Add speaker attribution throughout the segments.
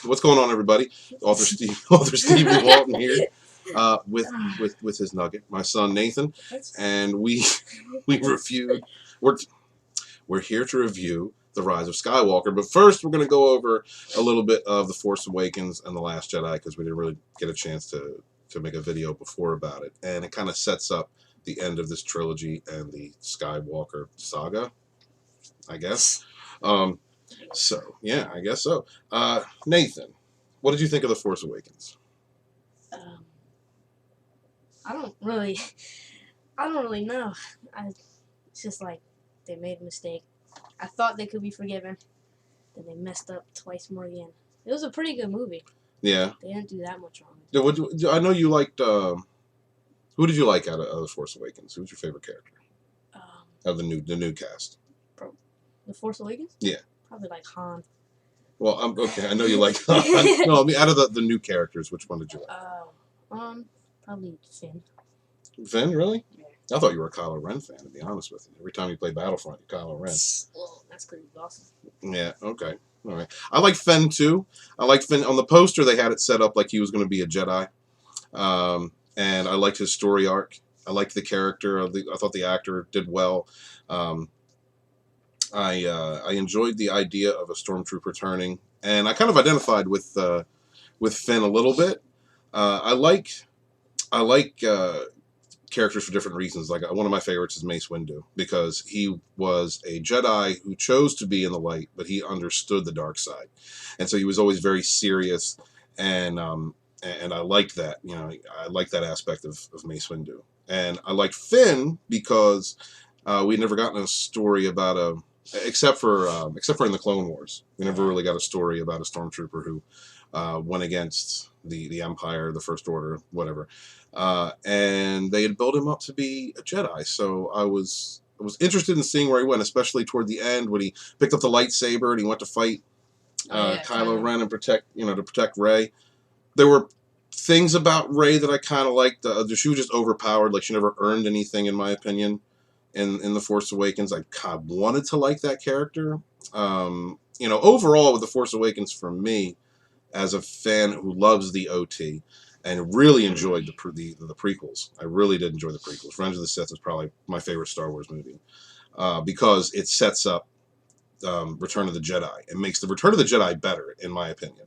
Speaker 1: What's going on, everybody? Author Steve Walton here, with his nugget, my son Nathan, and we reviewed. We're here to review The Rise of Skywalker, but first we're going to go over a little bit of The Force Awakens and The Last Jedi because we didn't really get a chance to make a video before about it, and it kind of sets up the end of this trilogy and the Skywalker saga, I guess. So, yeah, I guess so. Nathan, what did you think of The Force Awakens?
Speaker 2: I don't really know. It's just like they made a mistake. I thought they could be forgiven. Then they messed up twice more again. It was a pretty good movie.
Speaker 1: Yeah.
Speaker 2: They didn't do that much wrong.
Speaker 1: I know you liked... who did you like out of The Force Awakens? Who was your favorite character? Of the new cast?
Speaker 2: The Force Awakens?
Speaker 1: Yeah.
Speaker 2: Probably like Han.
Speaker 1: Well, okay, I know you like Han. No, I mean, out of the new characters, which one did you like?
Speaker 2: Probably Finn.
Speaker 1: Finn, really?
Speaker 2: Yeah.
Speaker 1: I thought you were a Kylo Ren fan, to be honest with you. Every time you play Battlefront, you're Kylo Ren.
Speaker 2: Well, that's because he's awesome.
Speaker 1: Yeah, okay. All right. I like Finn, too. I like Finn. On the poster, they had it set up like he was going to be a Jedi. And I liked his story arc. I liked the character. I thought the actor did well. I enjoyed the idea of a stormtrooper turning, and I kind of identified with Finn a little bit. I like characters for different reasons. Like one of my favorites is Mace Windu because he was a Jedi who chose to be in the light, but he understood the dark side, and so he was always very serious. And I liked that. You know, I liked that aspect of Mace Windu, and I liked Finn because we'd never gotten a story about except for in the Clone Wars, we never really got a story about a stormtrooper who went against the Empire, the First Order, whatever, and they had built him up to be a Jedi. So I was interested in seeing where he went, especially toward the end when he picked up the lightsaber and he went to fight Kylo Ren and protect Rey. There were things about Rey that I kind of liked. She was just overpowered. Like she never earned anything, in my opinion. In The Force Awakens, I kind of wanted to like that character. Overall with The Force Awakens, for me, as a fan who loves the OT and really enjoyed the prequels, I really did enjoy the prequels. Revenge of the Sith is probably my favorite Star Wars movie because it sets up Return of the Jedi. It makes the Return of the Jedi better, in my opinion.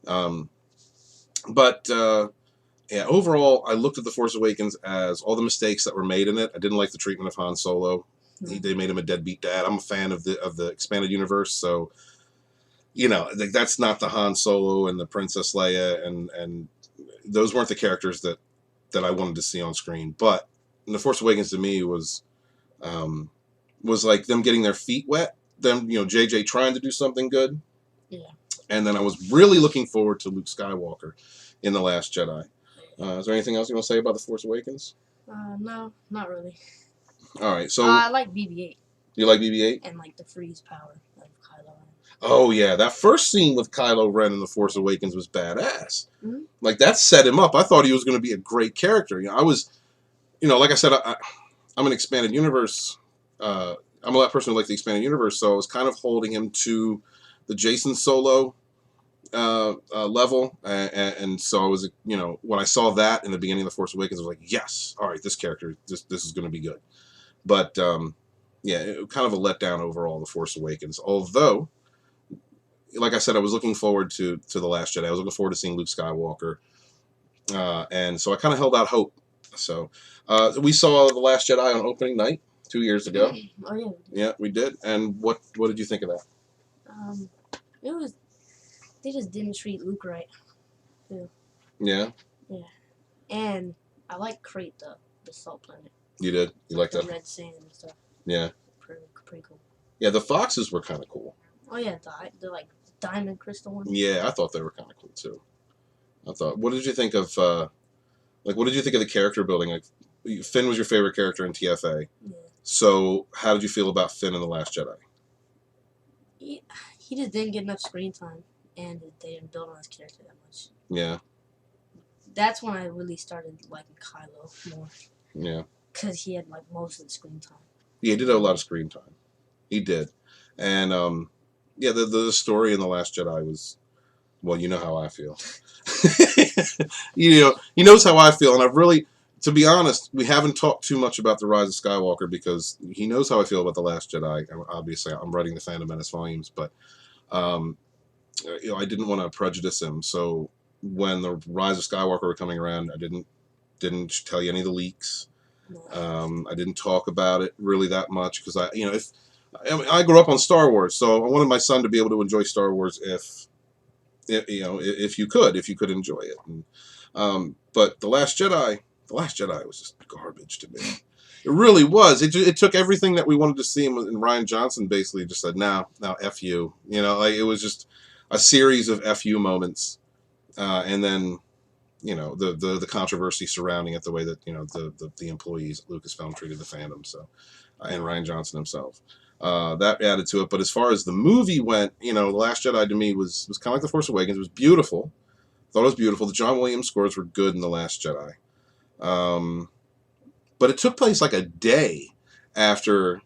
Speaker 1: Yeah. Yeah, overall, I looked at The Force Awakens as all the mistakes that were made in it. I didn't like the treatment of Han Solo. They made him a deadbeat dad. I'm a fan of the expanded universe, so that's not the Han Solo and the Princess Leia, and those weren't the characters that I wanted to see on screen. But The Force Awakens to me was like them getting their feet wet. Them, JJ trying to do something good.
Speaker 2: Yeah.
Speaker 1: And then I was really looking forward to Luke Skywalker in The Last Jedi. Is there anything else you want to say about The Force Awakens?
Speaker 2: No, not really.
Speaker 1: All right, so
Speaker 2: I like BB-8.
Speaker 1: You like BB-8?
Speaker 2: And like the freeze power of Kylo Ren.
Speaker 1: Oh yeah, that first scene with Kylo Ren in The Force Awakens was badass.
Speaker 2: Mm-hmm.
Speaker 1: Like that set him up. I thought he was going to be a great character. I was, like I said, I'm an expanded universe. I'm a person who likes the expanded universe, so I was kind of holding him to the Jason Solo level, and so I was, when I saw that in the beginning of The Force Awakens, I was like, yes, all right, this character, this is going to be good. But yeah, it kind of a letdown overall, The Force Awakens. Although, like I said, I was looking forward to The Last Jedi. I was looking forward to seeing Luke Skywalker, and so I kind of held out hope. So we saw The Last Jedi on opening night 2 years ago.
Speaker 2: Oh yeah.
Speaker 1: Yeah, we did. And what did you think of that?
Speaker 2: They just didn't treat Luke right.
Speaker 1: Yeah.
Speaker 2: Yeah. And I like Crate, the salt planet.
Speaker 1: You did? You liked that?
Speaker 2: Red sand and stuff.
Speaker 1: Yeah.
Speaker 2: Pretty cool.
Speaker 1: Yeah, the foxes were kind of cool.
Speaker 2: Oh yeah, the like diamond crystal ones.
Speaker 1: Yeah, I thought they were kind of cool too. What did you think of what did you think of the character building? Like Finn was your favorite character in TFA. Yeah. So how did you feel about Finn in The Last Jedi?
Speaker 2: He just didn't get enough screen time, and they didn't build on his character that much.
Speaker 1: Yeah.
Speaker 2: That's when I really started liking Kylo more.
Speaker 1: Yeah.
Speaker 2: Because he had like most of the screen time.
Speaker 1: Yeah, he did have a lot of screen time. He did. And yeah, the story in The Last Jedi was Well, you know how I feel. He knows how I feel, and I've really, to be honest, we haven't talked too much about the Rise of Skywalker because he knows how I feel about the Last Jedi. Obviously, I'm writing the Fandom Menace volumes, but um, I didn't want to prejudice him. So when the Rise of Skywalker were coming around, I didn't tell you any of the leaks. I didn't talk about it really that much because I grew up on Star Wars, so I wanted my son to be able to enjoy Star Wars if you could enjoy it. But the Last Jedi was just garbage to me. It really was. It took everything that we wanted to see, and Ryan Johnson basically just said, "Now, f you." Like it was just a series of fu moments, and then the controversy surrounding it, the way that the employees at Lucasfilm treated the fandom, so and Ryan Johnson himself. That added to it. But as far as the movie went, The Last Jedi to me was kind of like The Force Awakens. It was beautiful. Thought it was beautiful. The John Williams scores were good in The Last Jedi. But it took place like a day after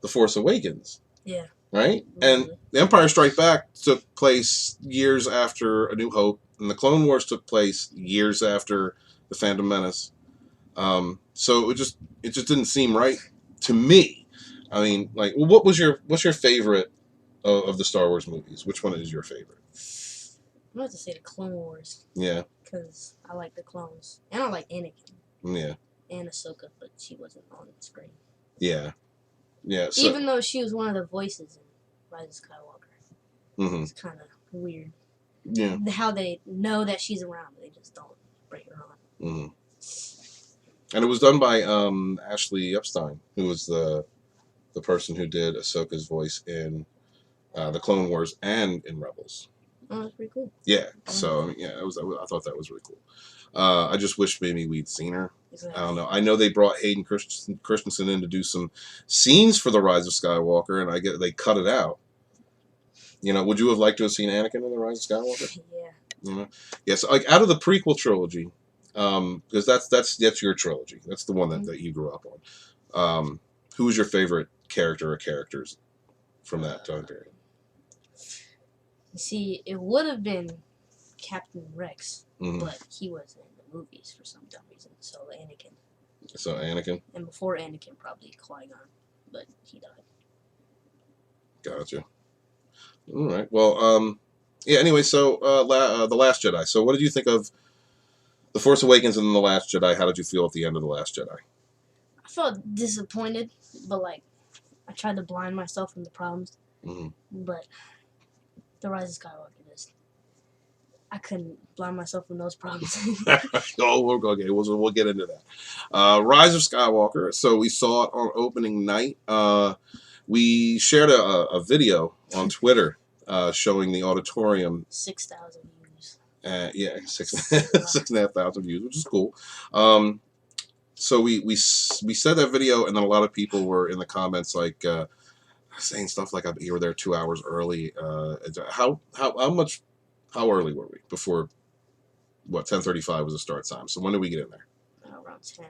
Speaker 1: The Force Awakens.
Speaker 2: Yeah.
Speaker 1: Right? And The Empire Strikes Back took place years after A New Hope, and The Clone Wars took place years after The Phantom Menace. So it just didn't seem right to me. I mean, like, what's your favorite of the Star Wars movies? Which one is your favorite?
Speaker 2: I'm going to say the Clone Wars.
Speaker 1: Yeah.
Speaker 2: Because I like the clones. And I like Anakin.
Speaker 1: Yeah.
Speaker 2: And Ahsoka, but she wasn't on the screen.
Speaker 1: Yeah. Yeah. So,
Speaker 2: even though she was one of the voices in Rise of Skywalker.
Speaker 1: Mm-hmm.
Speaker 2: It's kind of weird.
Speaker 1: Yeah.
Speaker 2: How they know that she's around, but they just don't bring her on.
Speaker 1: Mm-hmm. And it was done by Ashley Epstein, who was the person who did Ahsoka's voice in the Clone Wars and in Rebels.
Speaker 2: Oh, that's pretty cool.
Speaker 1: Yeah. So I thought that was really cool. I just wish maybe we'd seen her. Exactly. I don't know. I know they brought Hayden Christensen in to do some scenes for the Rise of Skywalker, and they cut it out. Would you have liked to have seen Anakin in the Rise of Skywalker?
Speaker 2: Yeah.
Speaker 1: Yes. Like out of the prequel trilogy, because that's your trilogy. That's the one that you grew up on. Who was your favorite character or characters from that time period?
Speaker 2: See, it would have been Captain Rex, but he wasn't in the movies for some dumb reason. So Anakin. And before Anakin, probably Qui-Gon, but he died.
Speaker 1: Gotcha. All right. Well, yeah. Anyway, so the Last Jedi. So, what did you think of The Force Awakens and then The Last Jedi? How did you feel at the end of The Last Jedi?
Speaker 2: I felt disappointed, but I tried to blind myself from the problems. But The Rise of Skywalker, I couldn't blind myself from those problems.
Speaker 1: Okay. We'll get into that. Rise of Skywalker. So we saw it on opening night. We shared a video on Twitter showing the auditorium.
Speaker 2: 6,000 views.
Speaker 1: Yeah, 6,500 views, which is cool. So we said that video, and then a lot of people were in the comments saying stuff like you were there 2 hours early. How early were we? Before what? 10:35 was the start time. So when did we get in there?
Speaker 2: Around 10.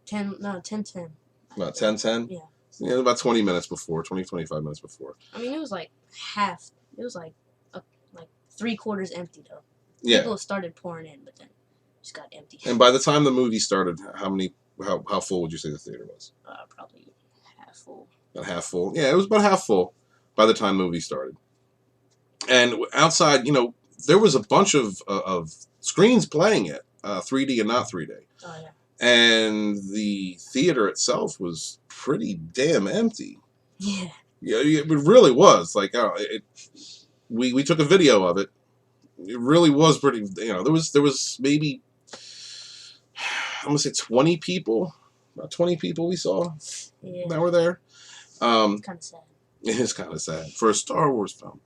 Speaker 2: 10:10.
Speaker 1: About 10:10.
Speaker 2: Yeah.
Speaker 1: Yeah, about 20 minutes before, 25 minutes before.
Speaker 2: I mean, it was like half. It was like 3/4 empty though.
Speaker 1: Yeah.
Speaker 2: People started pouring in, but then it just got empty.
Speaker 1: And by the time the movie started, how full would you say the theater was?
Speaker 2: Probably half full.
Speaker 1: About half full. Yeah, it was about half full by the time the movie started. And outside, there was a bunch of screens playing it, 3D and not 3D.
Speaker 2: Oh yeah.
Speaker 1: And the theater itself was pretty damn empty.
Speaker 2: Yeah.
Speaker 1: Yeah, it really was. We took a video of it. It really was pretty. There was maybe I'm gonna say 20 people. About 20 people we saw that were there.
Speaker 2: Kind of sad.
Speaker 1: It is kind of sad for a Star Wars film.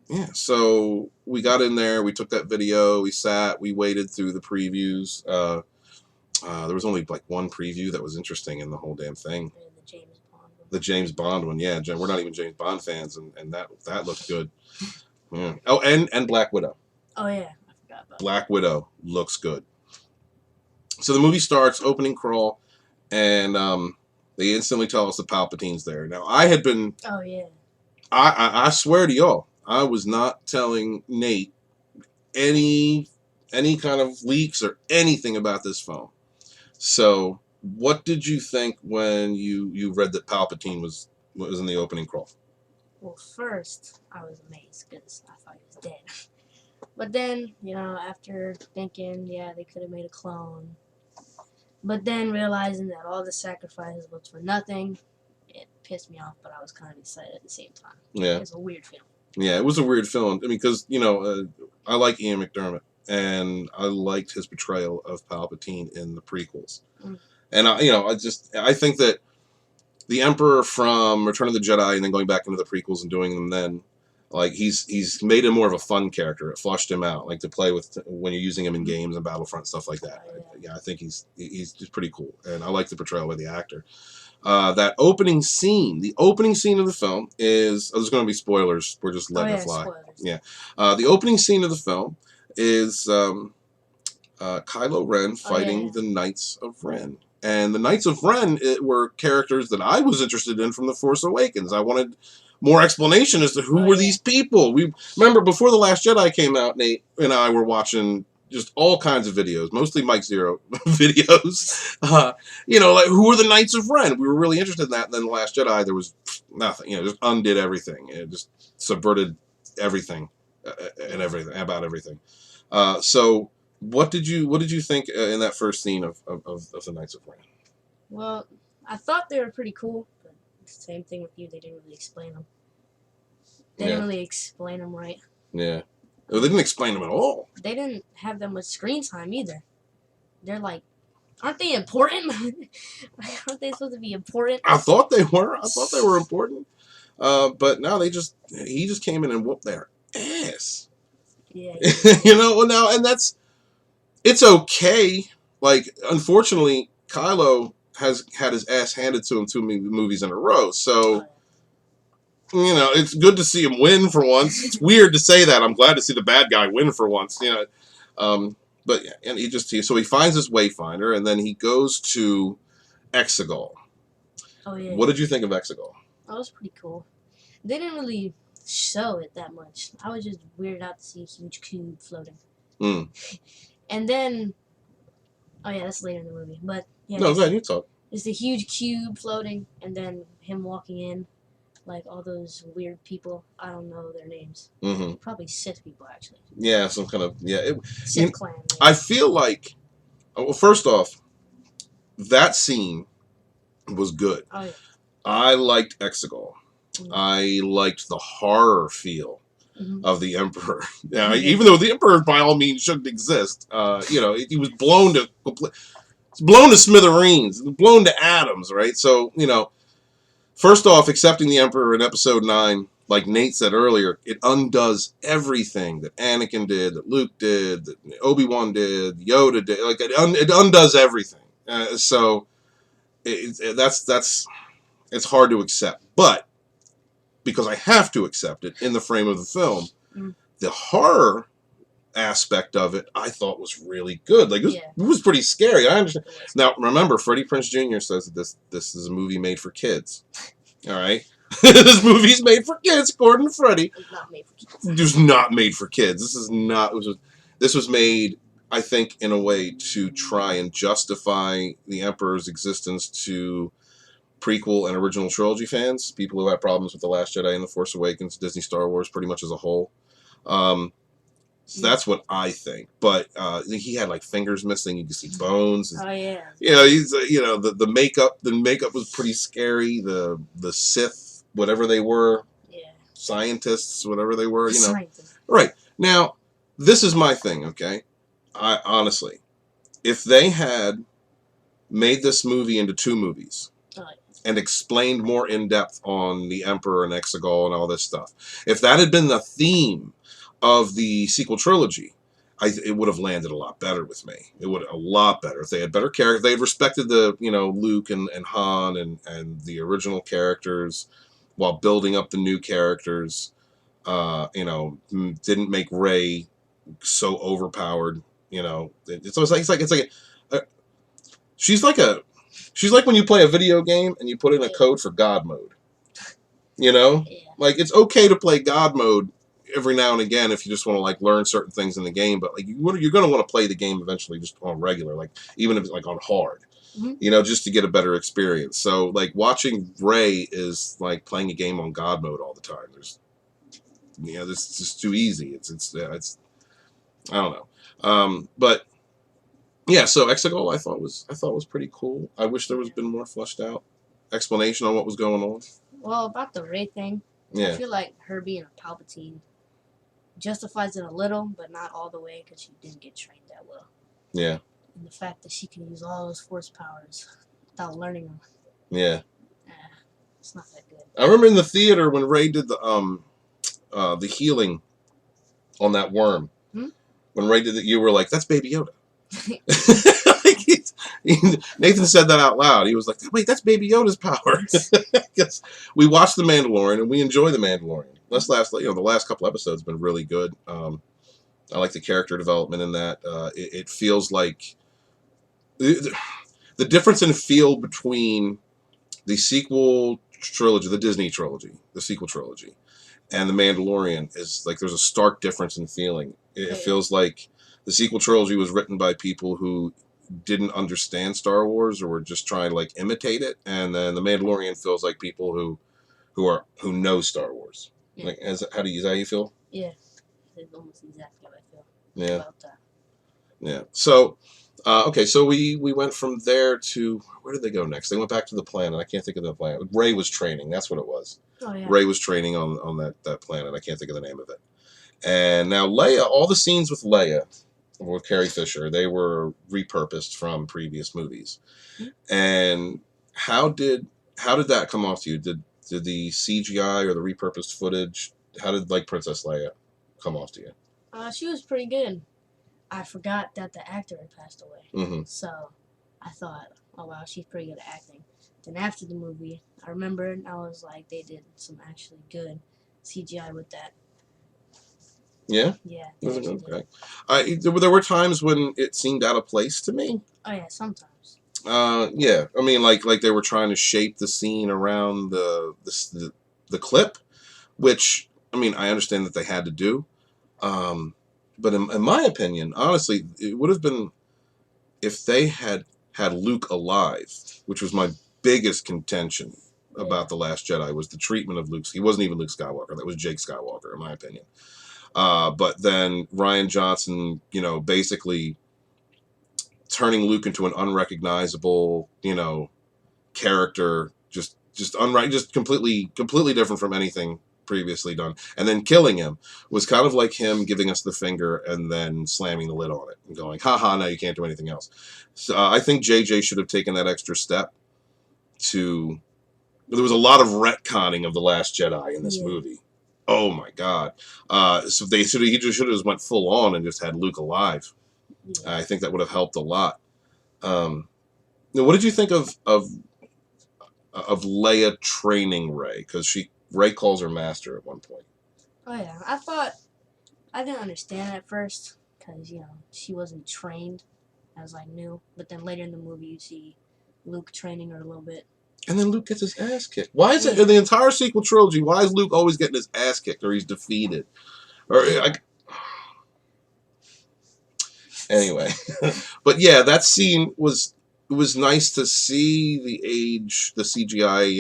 Speaker 1: Yeah, so we got in there, we took that video, we sat, we waited through the previews. There was only one preview that was interesting in the whole damn thing.
Speaker 2: And the James Bond one.
Speaker 1: The James Bond one, yeah. We're not even James Bond fans, and that looked good. Yeah. Oh, and Black Widow.
Speaker 2: Oh yeah, I forgot about
Speaker 1: Black Widow looks good. So the movie starts, opening crawl, and they instantly tell us the Palpatine's there. Now I had been.
Speaker 2: Oh yeah.
Speaker 1: I swear to y'all, I was not telling Nate any kind of leaks or anything about this film. So, what did you think when you read that Palpatine was in the opening crawl?
Speaker 2: Well, first, I was amazed because I thought he was dead. But then, after thinking, yeah, they could have made a clone. But then realizing that all the sacrifices was for nothing, it pissed me off, but I was kind of excited at the same time.
Speaker 1: Yeah.
Speaker 2: It was a weird film.
Speaker 1: Yeah, it was a weird film. I mean, because, I like Ian McDiarmid, and I liked his portrayal of Palpatine in the prequels. And, I think that the Emperor from Return of the Jedi and then going back into the prequels and doing them then, like, he's made him more of a fun character. It flushed him out, like, to play with when you're using him in games and Battlefront, stuff like that. I think he's just pretty cool. And I like the portrayal by the actor. That opening scene, the opening scene of the film is, there's going to be spoilers. We're just letting it fly.
Speaker 2: Spoilers.
Speaker 1: Yeah. The opening scene of the film is Kylo Ren fighting the Knights of Ren. And the Knights of Ren were characters that I was interested in from The Force Awakens. I wanted more explanation as to who were these people. We remember before The Last Jedi came out, Nate and I were watching just all kinds of videos, mostly Mike Zero videos. Like, who are the Knights of Ren? We were really interested in that. And then The Last Jedi, there was nothing. Just undid everything. It just subverted everything and everything about everything. So what did you think in that first scene of the Knights of Ren?
Speaker 2: Well, I thought they were pretty cool, but same thing with you. They didn't really explain them. They didn't really explain them right.
Speaker 1: Yeah. Well, they didn't explain them at all.
Speaker 2: They didn't have that much screen time either. They're like, aren't they important? Aren't they supposed to be important?
Speaker 1: I thought they were. I thought they were important. But now he just came in and whooped their ass.
Speaker 2: Yeah.
Speaker 1: Now, and it's okay. Like, unfortunately, Kylo has had his ass handed to him 2 movies in a row. So, it's good to see him win for once. It's weird to say that. I'm glad to see the bad guy win for once. But yeah, and so he finds his Wayfinder, and then he goes to Exegol.
Speaker 2: Oh yeah.
Speaker 1: What did you think of Exegol?
Speaker 2: That was pretty cool. They didn't really show it that much. I was just weirded out to see a huge cube floating. And then, that's later in the movie. But yeah.
Speaker 1: No, go ahead, you talk.
Speaker 2: It's the huge cube floating, and then him walking in, like all those weird people. I don't know their names.
Speaker 1: Mm-hmm.
Speaker 2: Probably Sith people, actually.
Speaker 1: Yeah, some kind of
Speaker 2: Sith clan. Yeah.
Speaker 1: I feel like, well, first off, that scene was good.
Speaker 2: Oh yeah.
Speaker 1: I liked Exegol. Mm-hmm. I liked the horror feel of the Emperor. Even though the Emperor, by all means, shouldn't exist. He was blown to smithereens, blown to atoms, right? So, first off, accepting the Emperor in Episode 9, like Nate said earlier, it undoes everything that Anakin did, that Luke did, that Obi-Wan did, Yoda did. Like, it undoes everything. So it's hard to accept. But because I have to accept it in the frame of the film, the horror aspect of it I thought was really good. Like, it was pretty scary. I understand. Now, remember, Freddie Prinze Jr. says that this is a movie made for kids. All right? This movie's made for kids, according to Freddie.
Speaker 2: It's not made for kids.
Speaker 1: It was not made for kids. This was made, I think, in a way to try and justify the Emperor's existence to prequel and original trilogy fans, people who had problems with The Last Jedi and The Force Awakens, Disney Star Wars pretty much as a whole. So that's what I think. But he had like fingers missing. You could see bones.
Speaker 2: Oh yeah.
Speaker 1: He's the makeup. The makeup was pretty scary. The Sith, whatever they were, scientists, whatever they were.
Speaker 2: Scientists.
Speaker 1: Right now, this is my thing. Okay, I honestly, if they had made this movie into 2 movies. And explained more in depth on the Emperor and Exegol and all this stuff. If that had been the theme of the sequel trilogy, it would have landed a lot better with me. It would a lot better if they had better characters. They had respected the Luke and Han and the original characters while building up the new characters. Didn't make Rey so overpowered. She's like when you play a video game and you put in a code for God mode. Like, it's okay to play God mode every now and again, if you just want to like learn certain things in the game, but like you're going to want to play the game eventually just on regular, like even if it's like on hard, just to get a better experience. So like watching Rey is like playing a game on God mode all the time. This is just too easy. It's I don't know. But yeah, so Exegol I thought was pretty cool. I wish there was been more fleshed out explanation on what was going on.
Speaker 2: Well, about the Rey thing, I feel like her being a Palpatine justifies it a little, but not all the way because she didn't get trained that well.
Speaker 1: Yeah.
Speaker 2: And the fact that she can use all those Force powers without learning them.
Speaker 1: Yeah.
Speaker 2: It's not that good.
Speaker 1: I remember in the theater when Rey did the healing on that worm. When Rey did it, you were like, "That's Baby Yoda." Nathan said that out loud. He was like, "Wait, that's Baby Yoda's power." Because we watched The Mandalorian and we enjoy The Mandalorian. The last couple episodes have been really good. I like the character development in that. It feels like the difference in feel between the sequel trilogy, the Disney trilogy, the sequel trilogy, and The Mandalorian is like there's a stark difference in feeling. It feels like the sequel trilogy was written by people who didn't understand Star Wars or were just trying to like imitate it, and then The Mandalorian feels like people who know Star Wars. Yeah. Like, is that how you feel?
Speaker 2: Yeah, it's almost exactly what I feel.
Speaker 1: Yeah.
Speaker 2: About that.
Speaker 1: Yeah. So, okay, so we went from there to where did they go next? They went back to the planet. I can't think of the planet. Rey was training. That's what it was.
Speaker 2: Oh yeah.
Speaker 1: Rey was training on that planet. I can't think of the name of it. And now Leia, all the scenes with Leia, with Carrie Fisher, they were repurposed from previous movies. And how did that come off to you? Did the CGI or the repurposed footage? How did like Princess Leia come off to you?
Speaker 2: She was pretty good. I forgot that the actor had passed away. So I thought, oh wow, she's pretty good at acting. Then after the movie, I remembered I was like, they did some actually good CGI with that.
Speaker 1: Yeah?
Speaker 2: Yeah.
Speaker 1: Okay. There were times when it seemed out of place to me.
Speaker 2: Oh yeah, sometimes.
Speaker 1: Yeah. I mean, like they were trying to shape the scene around the clip, which I mean, I understand that they had to do. But in my opinion, honestly, it would have been if they had Luke alive, which was my biggest contention about The Last Jedi, was the treatment of Luke. He wasn't even Luke Skywalker. That was Jake Skywalker, in my opinion. But then Rian Johnson, basically turning Luke into an unrecognizable, character, just completely different from anything previously done, and then killing him was kind of like him giving us the finger and then slamming the lid on it and going, haha, now you can't do anything else. So I think JJ should have taken that extra step there was a lot of retconning of The Last Jedi in this movie. Oh my God. So he should have just went full on and just had Luke alive. I think that would have helped a lot. What did you think of Leia training Rey? Because Rey calls her master at one point.
Speaker 2: Oh yeah, I didn't understand at first because she wasn't trained. I was like new, but then later in the movie you see Luke training her a little bit.
Speaker 1: And then Luke gets his ass kicked. Why is it in the entire sequel trilogy? Why is Luke always getting his ass kicked or he's defeated? Anyway, but yeah, that scene was nice to see the CGI,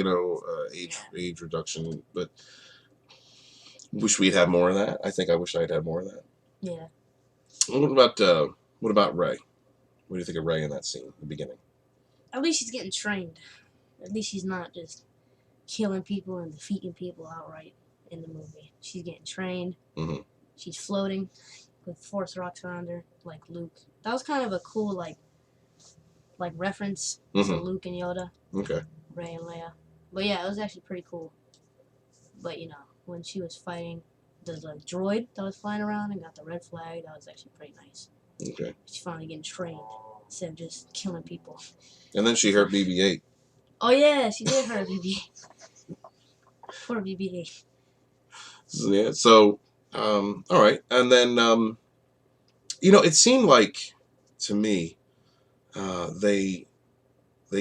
Speaker 1: age reduction. But wish we'd had more of that. I wish I'd had more of that.
Speaker 2: Yeah.
Speaker 1: What about Rey? What do you think of Rey in that scene, the beginning?
Speaker 2: At least she's getting trained. At least she's not just killing people and defeating people outright in the movie. She's getting trained. She's floating with force rocks around her, like Luke. That was kind of a cool, like reference to Luke and Yoda.
Speaker 1: Okay.
Speaker 2: Rey and Leia. But yeah, it was actually pretty cool. But when she was fighting the droid that was flying around and got the red flag, that was actually pretty nice.
Speaker 1: Okay.
Speaker 2: She's finally getting trained instead of just killing people.
Speaker 1: And then she hurt BB-8.
Speaker 2: Oh yeah, she did hurt BB-8. Poor BB-8.
Speaker 1: Yeah. So, all right, and then it seemed like to me, they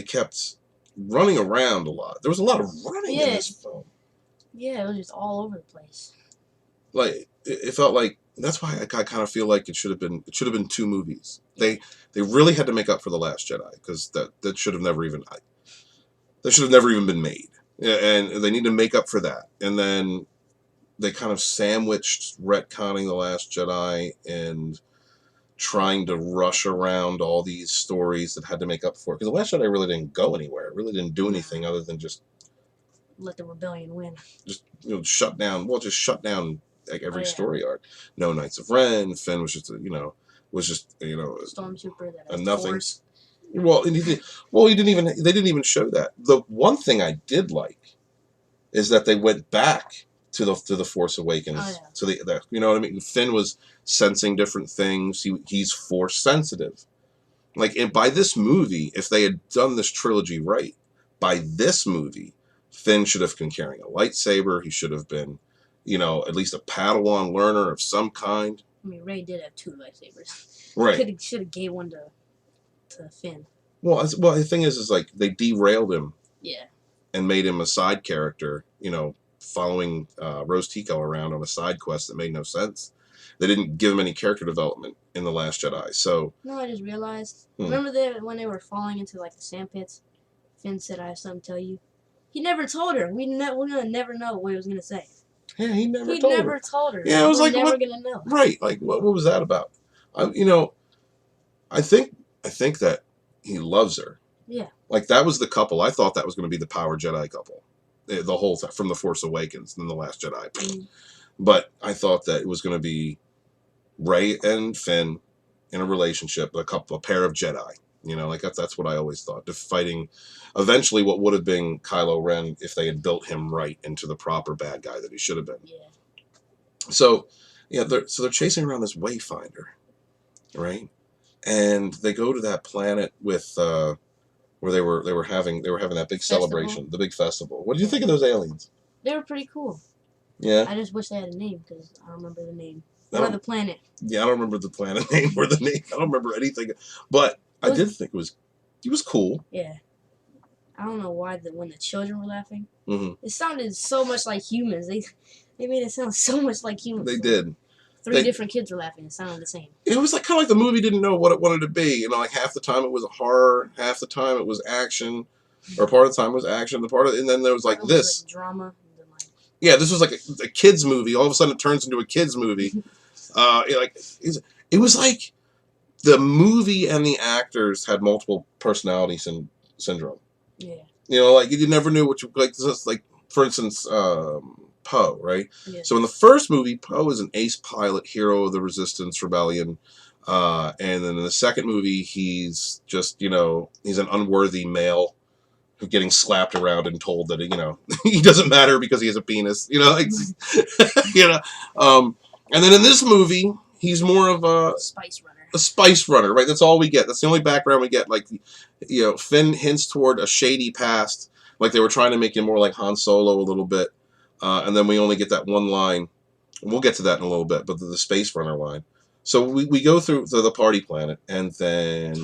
Speaker 1: kept running around a lot. There was a lot of running in this film.
Speaker 2: Yeah, it was just all over the place.
Speaker 1: like it felt like that's why I kind of feel like it should have been 2 movies. They really had to make up for The Last Jedi because that should have never even been made. Yeah, and they need to make up for that. And then they kind of sandwiched retconning The Last Jedi and trying to rush around all these stories that had to make up for it. Because The Last Jedi really didn't go anywhere. It really didn't do anything other than just
Speaker 2: let the rebellion win.
Speaker 1: Just shut down. Well, just shut down like every
Speaker 2: Oh, yeah.
Speaker 1: story arc. No Knights of Ren. Finn was just
Speaker 2: Stormtrooper that has
Speaker 1: a nothing.
Speaker 2: Force.
Speaker 1: Well, and he did. Well, he didn't even. They didn't even show that. The one thing I did like is that they went back to the Force Awakens.
Speaker 2: Oh, yeah.
Speaker 1: To the you know what I mean. Finn was sensing different things. He's Force sensitive. Like, and by this movie, if they had done this trilogy right, by this movie, Finn should have been carrying a lightsaber. He should have been, at least a Padawan learner of some kind.
Speaker 2: I mean, Rey did have 2 lightsabers.
Speaker 1: Right.
Speaker 2: Should have gave one to Finn.
Speaker 1: Well, the thing is like they derailed him.
Speaker 2: Yeah.
Speaker 1: And made him a side character. Following Rose Tico around on a side quest that made no sense. They didn't give him any character development in The Last Jedi. So.
Speaker 2: No, I just realized. Remember when they were falling into like the sand pits? Finn said, "I have something to tell you." He never told her. We're gonna never know what he was gonna say.
Speaker 1: Yeah, he never
Speaker 2: told her.
Speaker 1: Yeah, I was
Speaker 2: we're
Speaker 1: like,
Speaker 2: never
Speaker 1: what?
Speaker 2: Gonna know.
Speaker 1: Right? Like, what was that about? I think that he loves her.
Speaker 2: Yeah.
Speaker 1: Like that was the couple. I thought that was going to be the Power Jedi couple, the whole time from The Force Awakens and The Last Jedi. Mm. But I thought that it was going to be Rey and Finn in a relationship, a pair of Jedi. That's what I always thought. Fighting, eventually, what would have been Kylo Ren if they had built him right into the proper bad guy that he should have been.
Speaker 2: Yeah.
Speaker 1: So, yeah, they're chasing around this Wayfinder, right? And they go to that planet with where they were having that big celebration, the big festival. What did you think of those aliens?
Speaker 2: They were pretty cool.
Speaker 1: Yeah.
Speaker 2: I just wish they had a name because I don't remember the name. Or the planet.
Speaker 1: Yeah, I don't remember the planet name or the name. I don't remember anything. But I did think it was cool.
Speaker 2: Yeah. I don't know why when the children were laughing.
Speaker 1: Mm-hmm.
Speaker 2: It sounded so much like humans. They made it sound so much like humans.
Speaker 1: They did.
Speaker 2: 3 different kids were laughing. It sounded the same.
Speaker 1: It was like kind of like the movie didn't know what it wanted to be. Like half the time it was a horror, half the time it was action, or part of the time it was action. And then there was like this
Speaker 2: drama.
Speaker 1: Yeah, this was like a kids movie. All of a sudden it turns into a kids movie. It was like the movie and the actors had multiple personality syndrome.
Speaker 2: Yeah.
Speaker 1: Like you never knew what you like. For instance, Poe, right?
Speaker 2: Yeah.
Speaker 1: So in the first movie, Poe is an ace pilot, hero of the Resistance Rebellion, and then in the second movie, he's just he's an unworthy male who's getting slapped around and told that he doesn't matter because he has a penis. And then in this movie, he's more of a
Speaker 2: spice runner.
Speaker 1: A spice runner, right? That's all we get. That's the only background we get. Like, Finn hints toward a shady past. Like they were trying to make him more like Han Solo a little bit. And then we only get that one line. We'll get to that in a little bit, but the space runner line. So we go through to the party planet, and then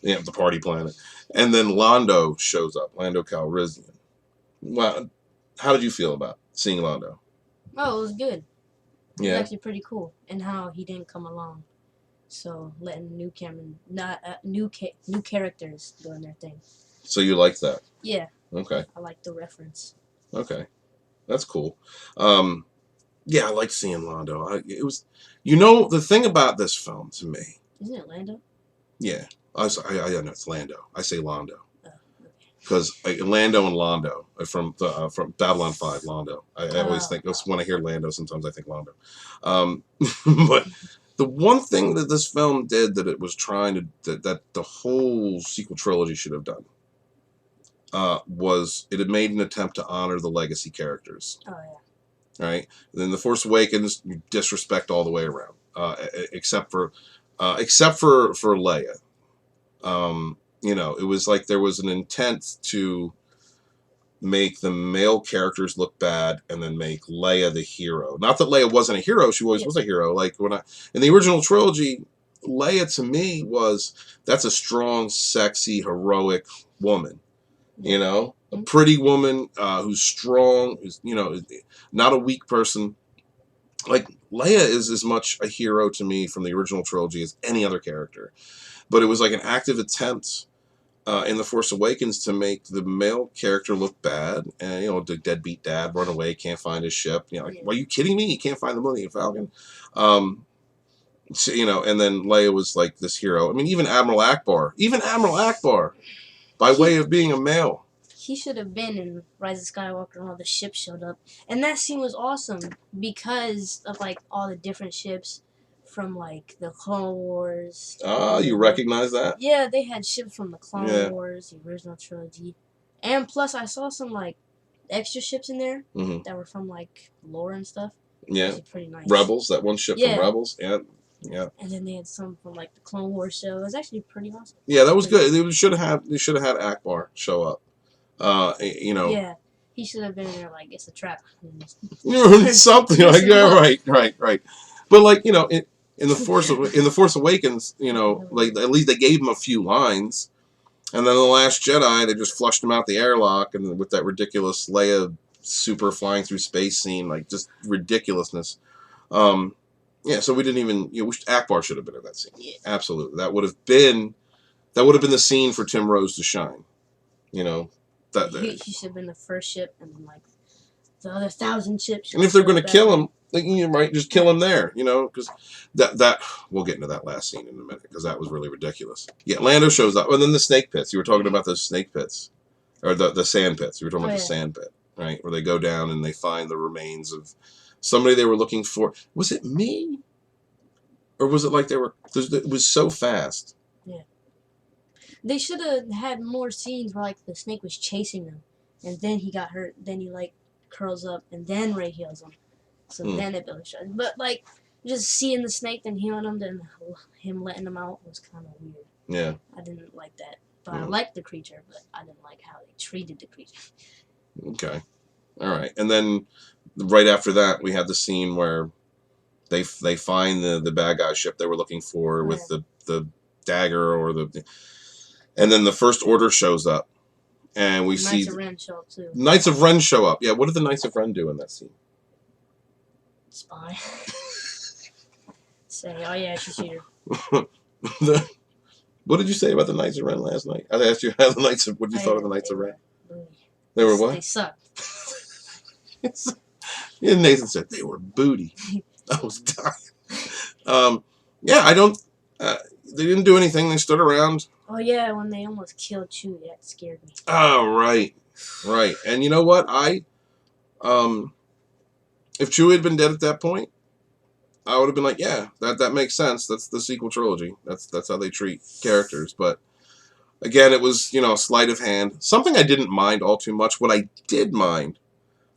Speaker 1: the party planet, and then Lando shows up. Lando Calrissian. Wow, how did you feel about seeing Lando?
Speaker 2: Oh, it was good. It
Speaker 1: Yeah,
Speaker 2: was actually pretty cool, and how he didn't come along. So letting new characters doing their thing.
Speaker 1: So you liked that?
Speaker 2: Yeah.
Speaker 1: Okay.
Speaker 2: I like the reference.
Speaker 1: Okay, that's cool. Yeah, I liked seeing Lando. It was, the thing about this film to me.
Speaker 2: Isn't it Lando?
Speaker 1: Yeah, I know it's Lando. I say Lando.
Speaker 2: Oh, okay.
Speaker 1: Because Lando and Londo from Babylon 5, Londo. I always think when I hear Lando, sometimes I think Londo. But the one thing that this film did that it was trying to that the whole sequel trilogy should have done was it had made an attempt to honor the legacy characters.
Speaker 2: Oh yeah.
Speaker 1: Right. Then The Force Awakens, you disrespect all the way around, except for Leia. It was like there was an intent to make the male characters look bad and then make Leia the hero. Not that Leia wasn't a hero; she always was a hero. Like in the original trilogy, Leia to me that's a strong, sexy, heroic woman. A pretty woman who's strong, who's not a weak person. like Leia is as much a hero to me from the original trilogy as any other character. But it was like an active attempt in The Force Awakens to make the male character look bad, and the deadbeat dad run away, can't find his ship. Like, are you kidding me? He can't find the Millennium Falcon. So, and then Leia was like this hero. I mean, even Admiral Akbar, by way of being a male.
Speaker 2: He should have been in Rise of Skywalker when all the ships showed up. And that scene was awesome because of, like, all the different ships from, like, the Clone Wars.
Speaker 1: Ah, you recognize that?
Speaker 2: Yeah, they had ships from the Clone Wars, the original trilogy. And plus, I saw some, like, extra ships in there that were from, like, lore and stuff.
Speaker 1: Yeah.
Speaker 2: Pretty nice.
Speaker 1: Rebels, that one ship from Rebels. Yeah. Yeah.
Speaker 2: And then they had some from, like, the Clone Wars show. It was actually pretty awesome.
Speaker 1: Yeah, that was good. They should have had Akbar show up.
Speaker 2: Yeah, he should have been in there like it's a trap.
Speaker 1: Something like that. Right. But like in the Force Awakens, like at least they gave him a few lines, and then in the Last Jedi they just flushed him out the airlock, and with that ridiculous Leia super flying through space scene, like just ridiculousness. So we didn't even. Akbar should have been in that scene. Yeah. Absolutely, that would have been the scene for Tim Rose to shine.
Speaker 2: He should have been the first ship, and then like the other 1,000 ships.
Speaker 1: And if they're going to kill him, just kill him there, because that we'll get into that last scene in a minute because that was really ridiculous. Yeah, Lando shows up, and then the snake pits. You were talking about those snake pits, or the sand pits. You were talking about the sand pit, right? Where they go down and they find the remains of somebody they were looking for. Was it me, or was it like they were? It was so fast.
Speaker 2: Yeah. They should have had more scenes where like the snake was chasing them, and then he got hurt. Then he like curls up, and then Rey heals him. So then it builds shot. But like just seeing the snake, then healing him, then him letting him out was kind of weird.
Speaker 1: Yeah.
Speaker 2: I didn't like that, but I liked the creature, but I didn't like how they treated the creature.
Speaker 1: Okay. All right, and then right after that, we had the scene where they find the bad guy ship they were looking for with the dagger or the. And then the First Order shows up, and we see
Speaker 2: Knights of Ren show up too.
Speaker 1: Knights of Ren show up. Yeah, what did the Knights of Ren do in that scene?
Speaker 2: Spy. Say, oh yeah, she's here.
Speaker 1: What did you say about the Knights of Ren last night? I asked you how the Knights of. What you thought of the Knights of Ren? They were what?
Speaker 2: They suck.
Speaker 1: Yeah, Nathan said they were booty. I was dying. Yeah, I don't. They didn't do anything. They stood around.
Speaker 2: Oh yeah, when they almost killed Chewie, that scared me.
Speaker 1: Oh right. And you know what? If Chewie had been dead at that point, I would have been like, yeah, that makes sense. That's the sequel trilogy. That's how they treat characters. But again, it was sleight of hand. Something I didn't mind all too much. What I did mind,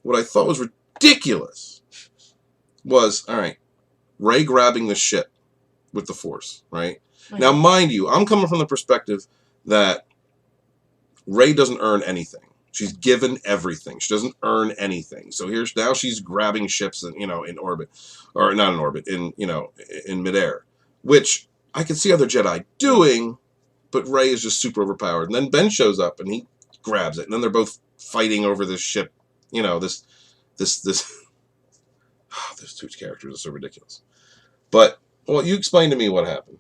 Speaker 1: what I thought was ridiculous, was all right. Rey grabbing the ship with the Force, right? Now, mind you, I'm coming from the perspective that Rey doesn't earn anything. She's given everything. She doesn't earn anything. So now she's grabbing ships in orbit, or not in orbit, in midair, which I can see other Jedi doing, but Rey is just super overpowered. And then Ben shows up and he grabs it, and then they're both fighting over this ship. This those two characters are so ridiculous. But you explain to me what happened.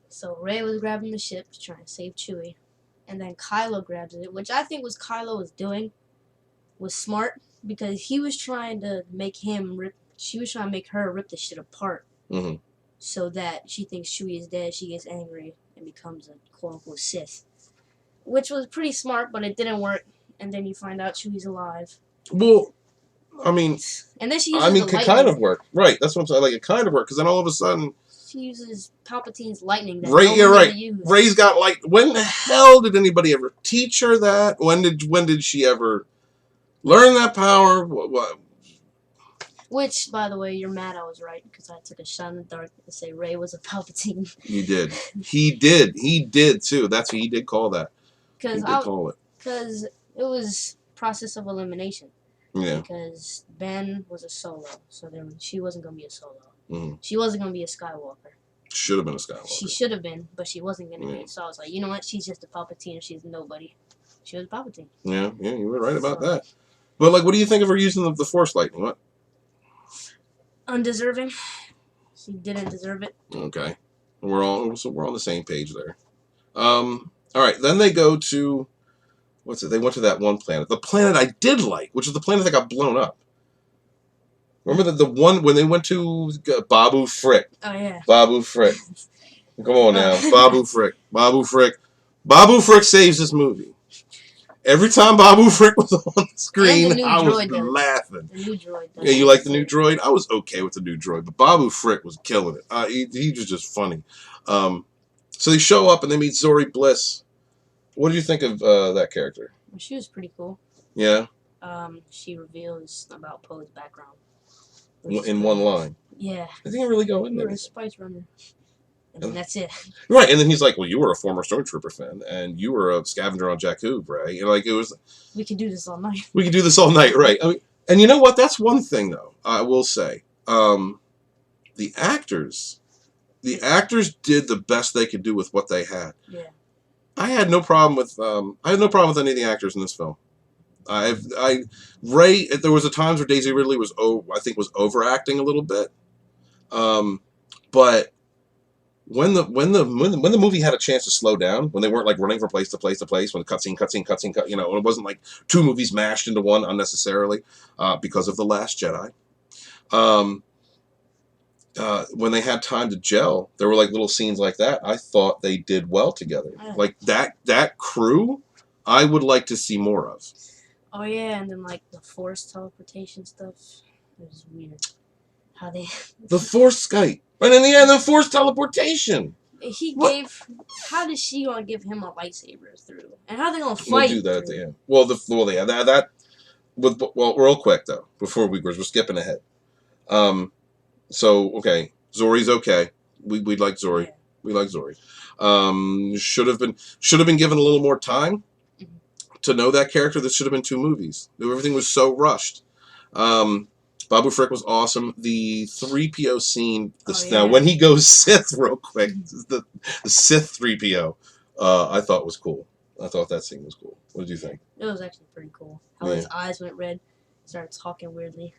Speaker 2: So Rey was grabbing the ship to try and save Chewie, and then Kylo grabs it, which I think Kylo was doing was smart because he was trying to make she was trying to make her rip the shit apart, so that she thinks Chewie is dead. She gets angry and becomes a quote unquote Sith, which was pretty smart, but it didn't work. And then you find out Chewie's alive.
Speaker 1: Well, I mean,
Speaker 2: and then she uses
Speaker 1: it kind of worked, right? That's what I'm saying. Like it kind of worked because then all of a sudden.
Speaker 2: She uses Palpatine's lightning.
Speaker 1: You're right. Rey's got when the hell did anybody ever teach her that? When did she ever learn that power? What?
Speaker 2: Which, by the way, you're mad I was right because I took a shot in the dark to say Rey was a Palpatine.
Speaker 1: You did. He did too. That's what he did call that.
Speaker 2: Because it was process of elimination.
Speaker 1: Yeah.
Speaker 2: Because Ben was a Solo, so then she wasn't gonna be a Solo.
Speaker 1: Mm-hmm.
Speaker 2: She wasn't going to be a Skywalker.
Speaker 1: Should have been a Skywalker.
Speaker 2: She should have been, but she wasn't going to be. So I was like, you know what? She's just a Palpatine. She's nobody. She was a Palpatine.
Speaker 1: Yeah, you were right about that. But what do you think of her using the Force lightning? What?
Speaker 2: undeserving. She didn't deserve it.
Speaker 1: Okay, we're on the same page there. All right, then they go to what's it? They went to that one planet, the planet I did like, which is the planet that got blown up. Remember the one when they went to Babu Frick?
Speaker 2: Oh yeah.
Speaker 1: Babu Frick. Come on now, Babu Frick. Babu Frick. Babu Frick saves this movie. Every time Babu Frick was on the screen, I was laughing.
Speaker 2: The new droid.
Speaker 1: Yeah, you like the new droid? I was okay with the new droid, but Babu Frick was killing it. He was just funny. So they show up and they meet Zori Bliss. What did you think of that character?
Speaker 2: Well, she was pretty cool.
Speaker 1: Yeah.
Speaker 2: She reveals about Poe's background.
Speaker 1: In one line.
Speaker 2: Yeah.
Speaker 1: I didn't really go in there.
Speaker 2: You were a Spice Runner. And then that's it.
Speaker 1: Right, and then he's like, well, you were a former Stormtrooper fan, and you were a scavenger on Jakku, right? And like, it was...
Speaker 2: We could do this all night.
Speaker 1: We could do this all night, right? I mean, and you know what? That's one thing, though, I will say. The actors did the best they could do with what they had.
Speaker 2: Yeah.
Speaker 1: I had no problem with any of the actors in this film. Ray, there was a times where Daisy Ridley was overacting a little bit, but when the movie had a chance to slow down, when they weren't like running from place to place to place, when cutscene, it wasn't like two movies mashed into one unnecessarily, because of The Last Jedi. When they had time to gel, there were like little scenes like that. I thought they did well together.
Speaker 2: Yeah.
Speaker 1: Like that crew, I would like to see more of.
Speaker 2: Oh yeah, and then like the force teleportation stuff. It was weird. How they
Speaker 1: the force Skype. And in the end, the force teleportation.
Speaker 2: How does she gonna give him a lightsaber through? And how are they gonna fight?
Speaker 1: We'll do that at the end. Well, real quick though, before we're skipping ahead. So okay, Zori's okay. We like Zori. Yeah. We like Zori. Should have been given a little more time to know that character. This should have been 2 movies. Everything was so rushed. Babu Frick was awesome. The 3PO scene. Now, when he goes Sith, real quick, the Sith 3PO, I thought was cool. I thought that scene was cool. What did you think?
Speaker 2: It was actually pretty cool. How his eyes went red, started talking weirdly,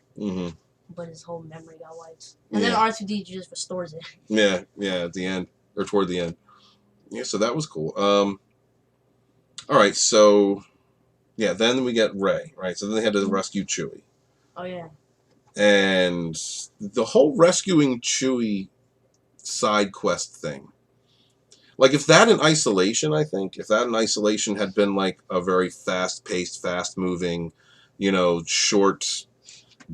Speaker 2: but his whole memory got wiped. And then R2D just restores it.
Speaker 1: Yeah, at the end, or toward the end. Yeah, so that was cool. All right, so, yeah, then we get Rey, right? So then they had to rescue Chewie.
Speaker 2: Oh, yeah.
Speaker 1: And the whole rescuing Chewie side quest thing. Like, if that in isolation had been like a very fast-paced, fast-moving, short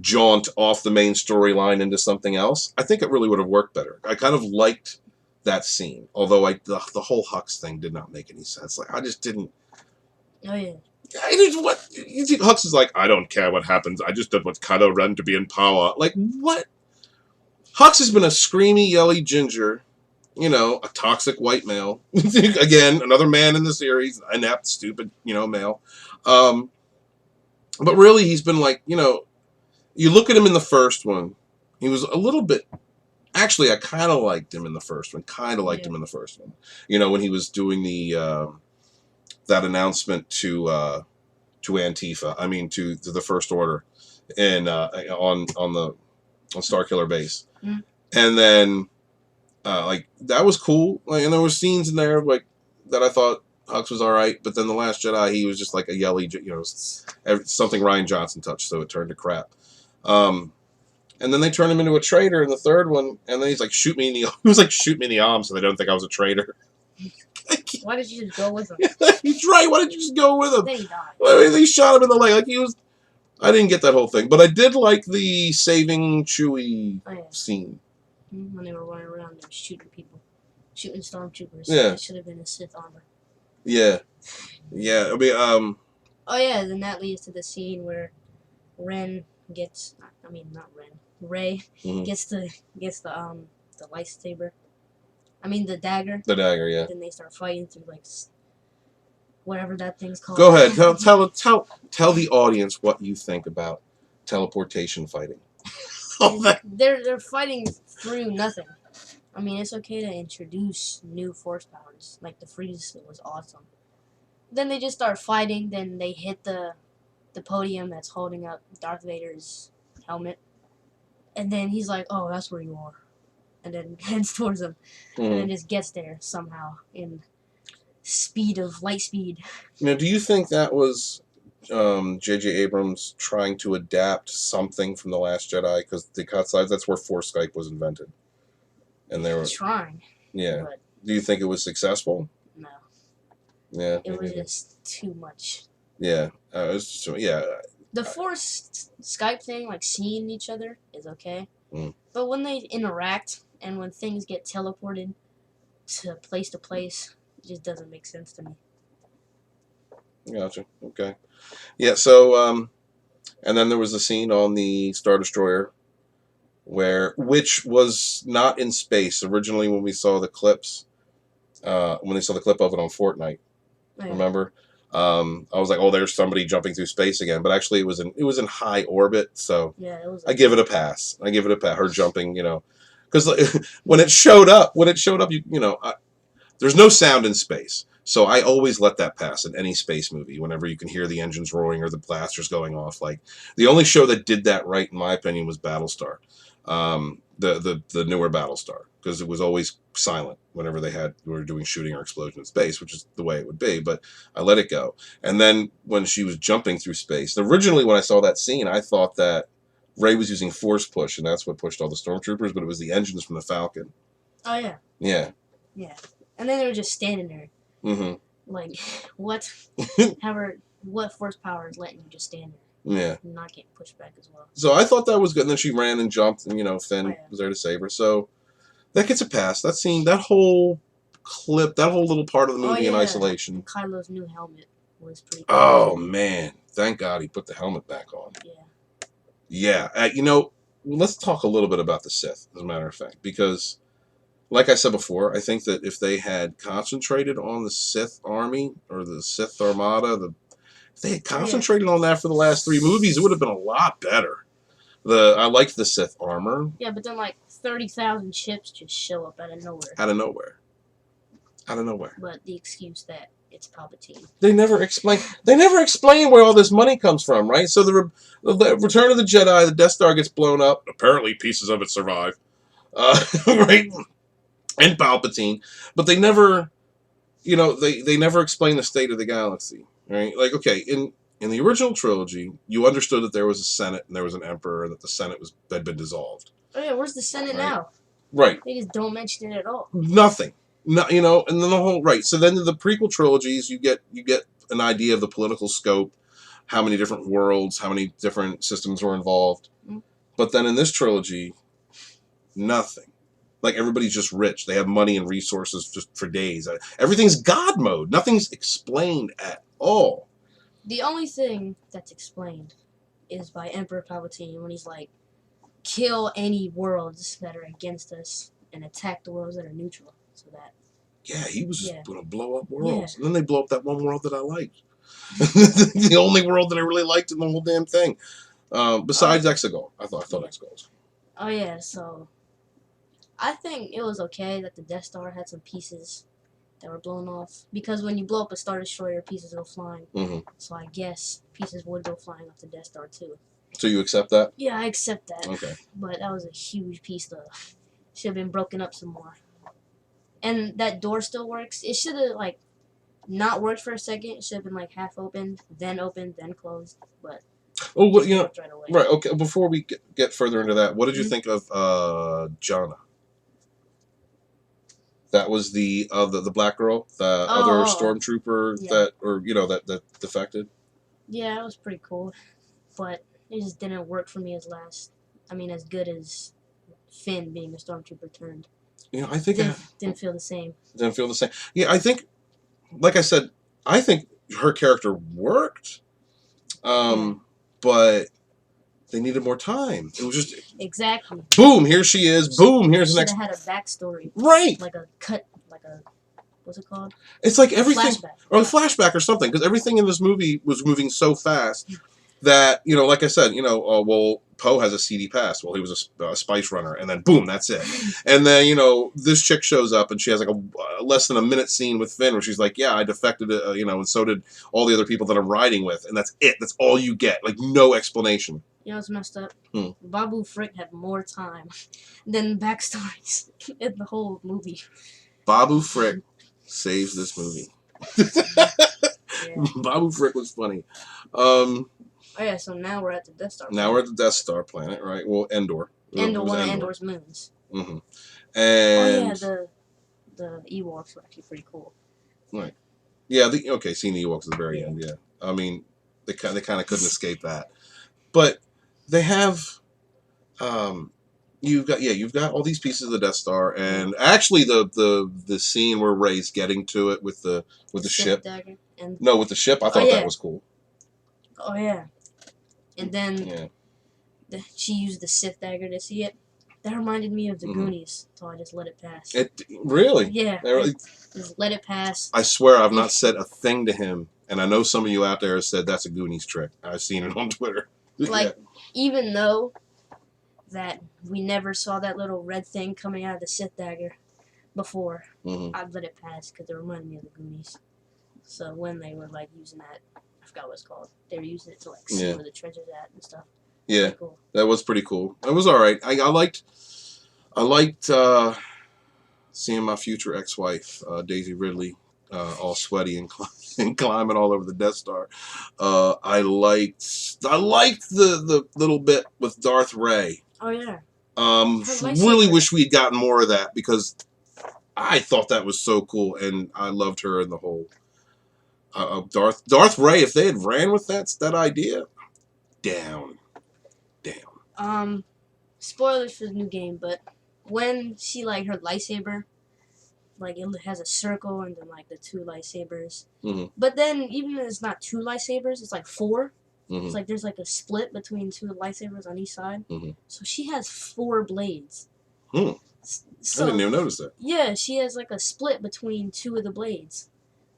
Speaker 1: jaunt off the main storyline into something else, I think it really would have worked better. I kind of liked that scene, although the whole Hux thing did not make any sense. Like, I just didn't...
Speaker 2: Oh, yeah.
Speaker 1: What you think Hux is like? I don't care what happens. I just did what Kylo Ren to be in power. Like what? Hux has been a screamy, yelly ginger, a toxic white male. Again, another man in the series, inept, stupid, male. But really, he's been like, you look at him in the first one, he was a little bit. Actually, I kind of liked him in the first one. When he was doing the. That announcement to Antifa. I mean to the First Order, and on Starkiller Base, and then like that was cool. Like, and there were scenes in there like that I thought Hux was all right, but then The Last Jedi, he was just like a yelly, something Rian Johnson touched, so it turned to crap. And then they turned him into a traitor in the third one, and then he's like, shoot me in the arm, so they don't think I was a traitor.
Speaker 2: Why did you just go with him?
Speaker 1: He's right. Why did you just go with him?
Speaker 2: Then he died.
Speaker 1: I mean, they shot him in the leg. Like he was. I didn't get that whole thing, but I did like the saving Chewie scene.
Speaker 2: When they were running around, they were shooting people, shooting stormtroopers.
Speaker 1: Yeah,
Speaker 2: it should have been a Sith armor.
Speaker 1: Yeah. I mean,
Speaker 2: Oh yeah, then that leads to the scene where Rey gets the lightsaber. I mean the dagger.
Speaker 1: The dagger, yeah.
Speaker 2: Then they start fighting through like whatever that thing's called.
Speaker 1: Go ahead, tell the audience what you think about teleportation fighting.
Speaker 2: They're fighting through nothing. I mean, it's okay to introduce new force powers. Like the freeze was awesome. Then they just start fighting. Then they hit the podium that's holding up Darth Vader's helmet. And then he's like, "Oh, that's where you are," and then heads towards him, and then just gets there somehow in light speed.
Speaker 1: Now, do you think that was J.J. Abrams trying to adapt something from The Last Jedi? Because the cutsides, that's where Force Skype was invented. And they were
Speaker 2: Trying.
Speaker 1: Yeah.
Speaker 2: But
Speaker 1: do you think it was successful?
Speaker 2: no.
Speaker 1: Yeah.
Speaker 2: It was just too much.
Speaker 1: Yeah. It was just, yeah.
Speaker 2: The Force Skype thing, like seeing each other, is okay. But when they interact and when things get teleported to place, it just doesn't make sense to me.
Speaker 1: Gotcha. Okay. Yeah. So, and then there was a scene on the Star Destroyer, which was not in space originally when we saw the clips. When they saw the clip of it on Fortnite, remember? I was like, "Oh, there's somebody jumping through space again," but actually, it was in high orbit. So
Speaker 2: yeah, it was.
Speaker 1: I give it a pass. Her jumping, because when it showed up, there's no sound in space. So I always let that pass in any space movie. Whenever you can hear the engines roaring or the blasters going off, like the only show that did that right, in my opinion, was Battlestar, the newer Battlestar, because it was always silent whenever we were doing shooting or explosion in space, which is the way it would be. But I let it go, and then when she was jumping through space, originally when I saw that scene, I thought that Rey was using force push, and that's what pushed all the stormtroopers, but it was the engines from the Falcon.
Speaker 2: Oh yeah.
Speaker 1: Yeah.
Speaker 2: Yeah, and then they were just standing there.
Speaker 1: Mm-hmm.
Speaker 2: Like, what? What force power is letting you just stand there?
Speaker 1: Yeah.
Speaker 2: And not getting pushed back as well.
Speaker 1: So I thought that was good. And then she ran and jumped, and Finn was there to save her. So that gets a pass. That scene, that whole clip, that whole little part of the movie in isolation.
Speaker 2: Kylo's new helmet was pretty cool.
Speaker 1: Oh, man. Thank God he put the helmet back on.
Speaker 2: Yeah.
Speaker 1: Yeah. Let's talk a little bit about the Sith, as a matter of fact, because like I said before, I think that if they had concentrated on the Sith army or the Sith armada, if they had concentrated on that for the last 3 movies, it would have been a lot better. I liked the Sith armor.
Speaker 2: Yeah, but then 30,000 ships just show up out of nowhere. But the excuse that it's Palpatine.
Speaker 1: They never explain where all this money comes from, right? So the Return of the Jedi, the Death Star gets blown up. Apparently, pieces of it survive. Right? And Palpatine, but they never, they never explain the state of the galaxy, right? Like, okay, in the original trilogy, you understood that there was a Senate and there was an Emperor, and that the Senate had been dissolved.
Speaker 2: Oh yeah, where's the Senate now?
Speaker 1: Right.
Speaker 2: They just don't mention it at all.
Speaker 1: Nothing. No, and then the whole So then in the prequel trilogies, you get an idea of the political scope, how many different worlds, how many different systems were involved. Mm-hmm. But then in this trilogy, nothing. Like, everybody's just rich. They have money and resources just for days. Everything's God mode. Nothing's explained at all.
Speaker 2: The only thing that's explained is by Emperor Palpatine when he's like, kill any worlds that are against us and attack the worlds that are neutral. So that.
Speaker 1: Yeah, he was just going to blow up worlds. Yeah. And then they blow up that one world that I liked. The only world that I really liked in the whole damn thing. Besides Exegol. I thought Exegol was.
Speaker 2: Oh, yeah, so I think it was okay that the Death Star had some pieces that were blown off. Because when you blow up a Star Destroyer, pieces go flying. Mm-hmm. So I guess pieces would go flying off the Death Star, too.
Speaker 1: So you accept that?
Speaker 2: Yeah, I accept that.
Speaker 1: Okay.
Speaker 2: But that was a huge piece, though. Should have been broken up some more. And that door still works. It should have, not worked for a second. It should have been, half opened, then closed. But...
Speaker 1: Oh, well, right, okay. Before we get further into that, what did you think of Jana? That was the black girl, the other stormtrooper that defected.
Speaker 2: Yeah, it was pretty cool, but it just didn't work for me as good as Finn being a stormtrooper turned.
Speaker 1: I think
Speaker 2: didn't feel the same.
Speaker 1: Didn't feel the same. Yeah, I think, like I said, I think her character worked. But they needed more time. It was just
Speaker 2: exactly.
Speaker 1: Boom, here she is. Boom, here's the next.
Speaker 2: Should have had a backstory.
Speaker 1: Right.
Speaker 2: What's it called?
Speaker 1: It's like everything,
Speaker 2: flashback.
Speaker 1: Or a flashback or something, because everything in this movie was moving so fast. that, like I said, well, Poe has a CD pass. Well, he was a spice runner, and then boom, that's it. And then, this chick shows up, and she has like a less than a minute scene with Finn where she's like, yeah, I defected, and so did all the other people that I'm riding with, and that's it. That's all you get. Like, no explanation.
Speaker 2: You know what's messed up? Babu Frick had more time than backstories in the whole movie.
Speaker 1: Babu Frick saves this movie.
Speaker 2: Yeah.
Speaker 1: Babu Frick was funny.
Speaker 2: Oh yeah, so now we're at the Death Star planet.
Speaker 1: Now we're at the Death Star planet, right? Well, Endor.
Speaker 2: Endor, one of Endor's moons.
Speaker 1: Mm-hmm. And
Speaker 2: the Ewoks were actually pretty cool.
Speaker 1: Right. Yeah. Seeing the Ewoks at the very end. Yeah. I mean, they kind of couldn't escape that, but they have. You've got all these pieces of the Death Star, and actually the scene where Rey's getting to it with the ship.
Speaker 2: Dagger and
Speaker 1: No, with the ship. I thought that was cool.
Speaker 2: Oh yeah, and then she used the Sith dagger to see it. That reminded me of the Goonies, so I just let it pass.
Speaker 1: It really?
Speaker 2: Yeah. Just let it pass.
Speaker 1: I swear I've not said a thing to him, and I know some of you out there have said that's a Goonies trick. I've seen it on Twitter.
Speaker 2: Like, even though that we never saw that little red thing coming out of the Sith dagger before, I'd let it pass because it reminded me of the Goonies. So when they were like using that, I forgot what it's called. They were using it to like see where the treasure's at and stuff.
Speaker 1: Yeah, cool. That was pretty cool. It was all right. I liked seeing my future ex-wife, Daisy Ridley, all sweaty and climbing all over the Death Star. I liked the little bit with Darth Ray.
Speaker 2: Oh yeah.
Speaker 1: Really wish we had gotten more of that because I thought that was so cool, and I loved her and the whole Darth Ray. If they had ran with that idea, down.
Speaker 2: Spoilers for the new game, but when she like her lightsaber, like it has a circle and then like the two lightsabers. But then even if it's not two lightsabers, it's like four. It's like there's like a split between two lightsabers on each side. So she has 4 blades.
Speaker 1: So, I didn't even notice that.
Speaker 2: Yeah, she has like a split between 2 of the blades,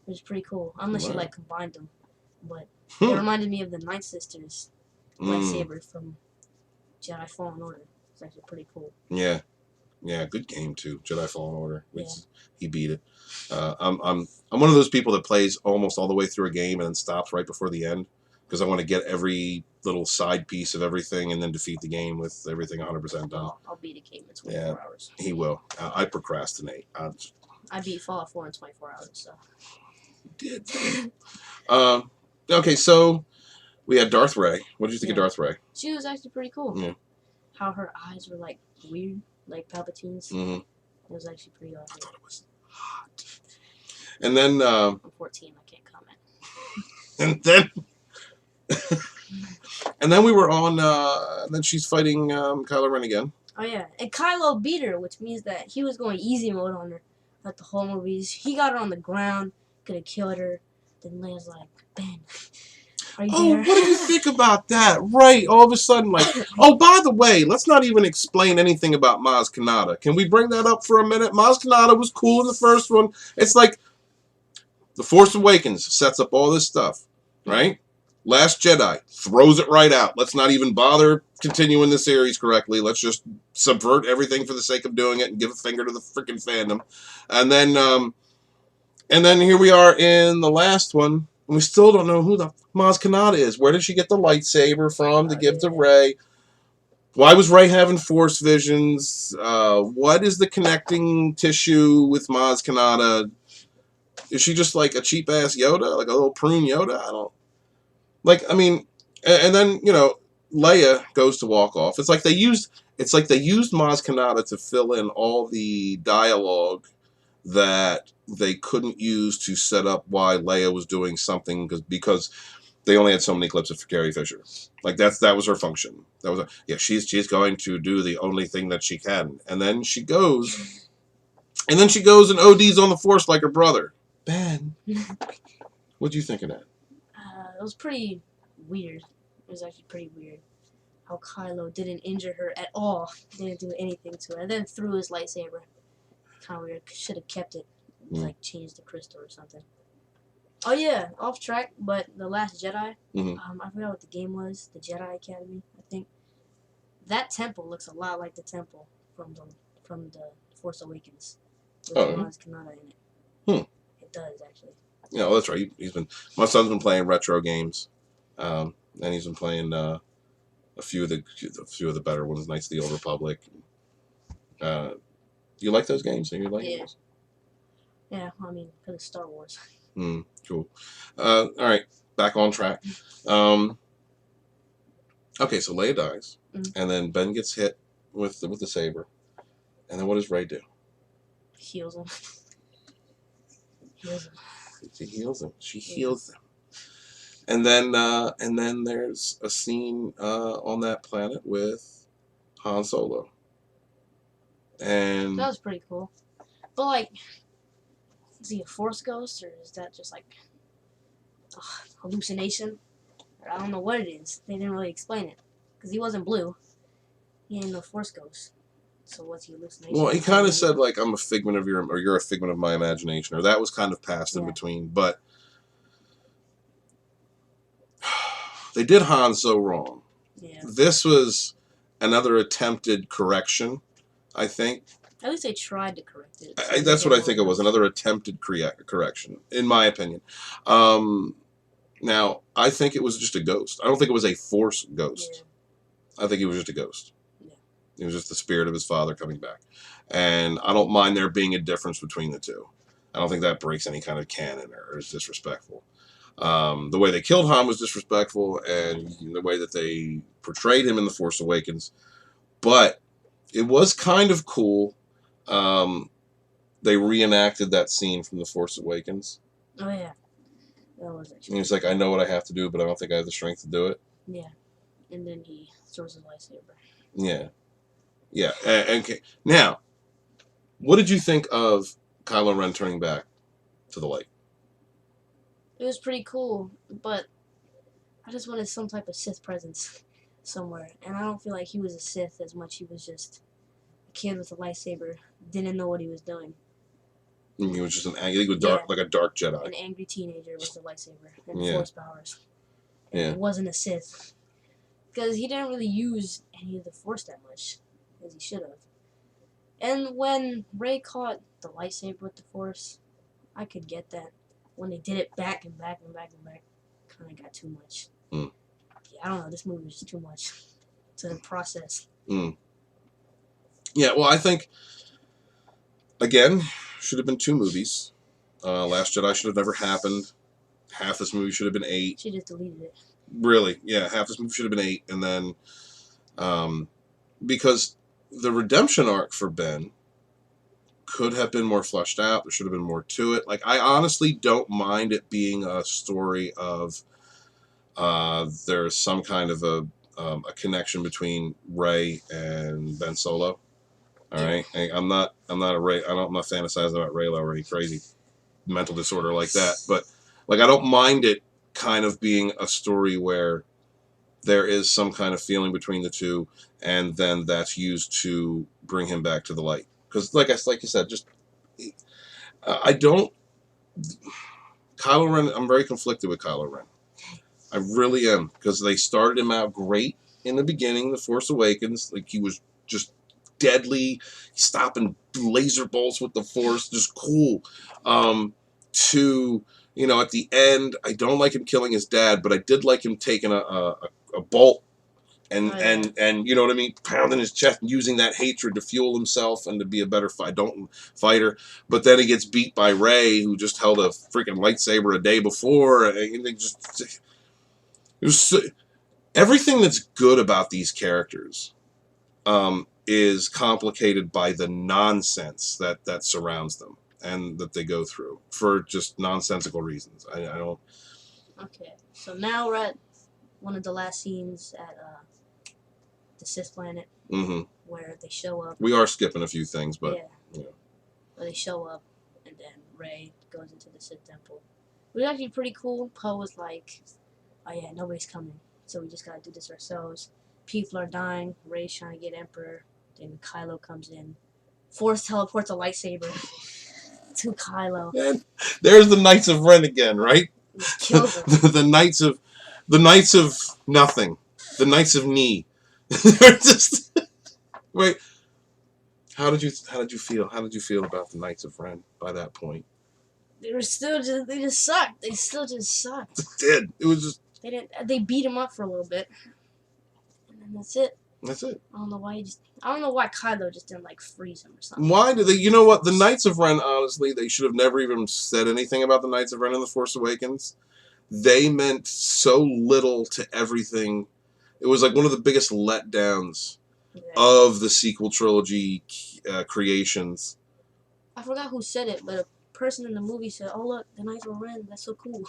Speaker 2: which is pretty cool. Unless she like combined them, but it reminded me of the Night Sisters lightsaber from Jedi Fallen Order. It's actually pretty cool.
Speaker 1: Yeah, good game too. Jedi Fallen Order. He beat it. I'm one of those people that plays almost all the way through a game and then stops right before the end because I want to get every little side piece of everything and then defeat the game with everything 100% done.
Speaker 2: I'll beat a game in 24 hours.
Speaker 1: He will. I procrastinate.
Speaker 2: I beat Fallout 4 in 24 hours. So.
Speaker 1: You did. Okay, so we had Darth Ray. What did you think of Darth Ray?
Speaker 2: She was actually pretty cool.
Speaker 1: Yeah.
Speaker 2: How her eyes were like weird, like Palpatine's. It was actually pretty awesome.
Speaker 1: I thought it was hot. And then
Speaker 2: I'm 14. I can't comment.
Speaker 1: and then we were on. Then she's fighting Kylo Ren again.
Speaker 2: Oh yeah, and Kylo beat her, which means that he was going easy mode on her. Like the whole movie, he got her on the ground, could have killed her. Then Leia's like, Ben, are you there?
Speaker 1: What do you think about that? Right, all of a sudden, like, oh, by the way, let's not even explain anything about Maz Kanata. Can we bring that up for a minute? Maz Kanata was cool in the first one. It's like The Force Awakens sets up all this stuff, right? Last Jedi throws it right out. Let's not even bother continuing the series correctly. Let's just subvert everything for the sake of doing it and give a finger to the freaking fandom. And then here we are in the last one, and we still don't know who the Maz Kanata is. Where did she get the lightsaber from to give to Rey? Why was Rey having Force visions? What is the connecting tissue with Maz Kanata? Is she just like a cheap ass Yoda, like a little prune Yoda? I don't. Like, I mean, and then, Leia goes to walk off. It's like they used Maz Kanata to fill in all the dialogue that they couldn't use to set up why Leia was doing something because they only had so many clips of Carrie Fisher. Like that was her function. That was she's going to do the only thing that she can. And then she goes and ODs on the Force like her brother. Ben. What'd you think of that?
Speaker 2: It was pretty weird. It was actually pretty weird how Kylo didn't injure her at all. Didn't do anything to her. And then threw his lightsaber. Kind of weird. Should have kept it. Like changed the crystal or something. Oh yeah, off track, but The Last Jedi.
Speaker 1: Hmm.
Speaker 2: I forgot what the game was. The Jedi Academy, I think. That temple looks a lot like the temple from the Force Awakens with
Speaker 1: Oh,
Speaker 2: Maz Kanata in it.
Speaker 1: hmm.
Speaker 2: It does actually.
Speaker 1: Yeah, well, that's right. He's been. My son's been playing retro games, and he's been playing a few of the better ones, Knights of the Old Republic. Do you like those games? Are you liking
Speaker 2: Yeah,
Speaker 1: those?
Speaker 2: yeah. I mean, because it's Star Wars.
Speaker 1: Cool. All right, back on track. Okay, so Leia dies,
Speaker 2: Mm.
Speaker 1: and then Ben gets hit with the saber, and then what does Rey do?
Speaker 2: Heals him. Heals him.
Speaker 1: She heals him. She
Speaker 2: Yeah.
Speaker 1: heals him. And then there's a scene on that planet with Han Solo.
Speaker 2: That
Speaker 1: And
Speaker 2: was pretty cool. But like, is he a Force ghost or is that just like hallucination? Or I don't know what it is. They didn't really explain it because he wasn't blue. He ain't no Force ghost. So what's he hallucination?
Speaker 1: well, he kind of said like I'm a figment of your, or you're a figment of my imagination, or that was kind of passed in
Speaker 2: Yeah.
Speaker 1: between. But they did Han so wrong.
Speaker 2: Yeah.
Speaker 1: This was another attempted correction, I think.
Speaker 2: At least they tried to correct it. So
Speaker 1: That's what I think it was. Another attempted correction, in my opinion. Now, I think it was just a ghost. I don't think it was a Force ghost.
Speaker 2: Yeah.
Speaker 1: I think he was just a ghost.
Speaker 2: Yeah.
Speaker 1: It was just the spirit of his father coming back. And I don't mind there being a difference between the two. I don't think that breaks any kind of canon or is disrespectful. The way they killed Han was disrespectful, and the way that they portrayed him in The Force Awakens. But it was kind of cool. They reenacted that scene from The Force Awakens.
Speaker 2: Oh yeah. That was
Speaker 1: And
Speaker 2: actually.
Speaker 1: he's like, I know what I have to do, but I don't think I have the strength to do it.
Speaker 2: Yeah. And then he throws his lightsaber.
Speaker 1: Yeah. Yeah. Okay. Now, what did you think of Kylo Ren turning back to the light?
Speaker 2: It was pretty cool, but I just wanted some type of Sith presence somewhere. And I don't feel like he was a Sith as much. He was just a kid with a lightsaber, didn't know what he was doing.
Speaker 1: He was just I think he was dark, like a dark Jedi.
Speaker 2: An angry teenager with a lightsaber and
Speaker 1: Yeah.
Speaker 2: Force powers. And
Speaker 1: Yeah.
Speaker 2: it wasn't a Sith. Because he didn't really use any of the Force that much as he should have. And when Rey caught the lightsaber with the Force, I could get that. When they did it back and back and back and back, kind of got too much.
Speaker 1: Mm.
Speaker 2: Yeah, I don't know. This movie was just too much to process.
Speaker 1: Mm. Yeah, well, I think, again, should have been 2 movies. Last Jedi should have never happened. Half this movie should have been 8.
Speaker 2: She just deleted it.
Speaker 1: Really, yeah, half this movie should have been 8. And then, because the redemption arc for Ben could have been more fleshed out. There should have been more to it. Like, I honestly don't mind it being a story of there's some kind of a connection between Rey and Ben Solo. All right, I'm not a Rey. I'm not fantasizing about Reylo or any crazy mental disorder like that. But like, I don't mind it kind of being a story where there is some kind of feeling between the two, and then that's used to bring him back to the light. Because like you said, just I don't. Kylo Ren. I'm very conflicted with Kylo Ren. I really am, because they started him out great in the beginning, The Force Awakens. Like, he was just deadly, stopping laser bolts with the Force, just cool. To, at the end, I don't like him killing his dad, but I did like him taking a bolt and you know what I mean, pounding his chest and using that hatred to fuel himself and to be a better fighter. But then he gets beat by Rey, who just held a freaking lightsaber a day before, and they just. It was everything that's good about these characters is complicated by the nonsense that surrounds them and that they go through for just nonsensical reasons. I don't.
Speaker 2: Okay, so now we're at one of the last scenes at the Sith planet, where they show up.
Speaker 1: We are skipping a few things, but
Speaker 2: yeah. Where they show up, and then Rey goes into the Sith temple. It was actually pretty cool. Poe was like, "Oh yeah, nobody's coming, so we just gotta do this ourselves." People are dying. Rey's trying to get Emperor. Then Kylo comes in. Force teleports a lightsaber. to Kylo.
Speaker 1: And there's the Knights of Ren again, right?
Speaker 2: Kills him.
Speaker 1: the Knights of nothing, the Knights of knee. They're just wait. How did you feel? How did you feel about the Knights of Ren by that point?
Speaker 2: They just sucked. They still just sucked.
Speaker 1: It did. It was just.
Speaker 2: They beat him up for a little bit, and then that's it.
Speaker 1: That's it.
Speaker 2: I don't know why Kylo just didn't like freeze him or something.
Speaker 1: Why do they? You know what? The Knights of Ren, honestly, they should have never even said anything about the Knights of Ren in The Force Awakens. They meant so little to everything. It was like one of the biggest letdowns of the sequel trilogy creations.
Speaker 2: I forgot who said it, but a person in the movie said, "Oh look, the Knights of Ren. That's so cool."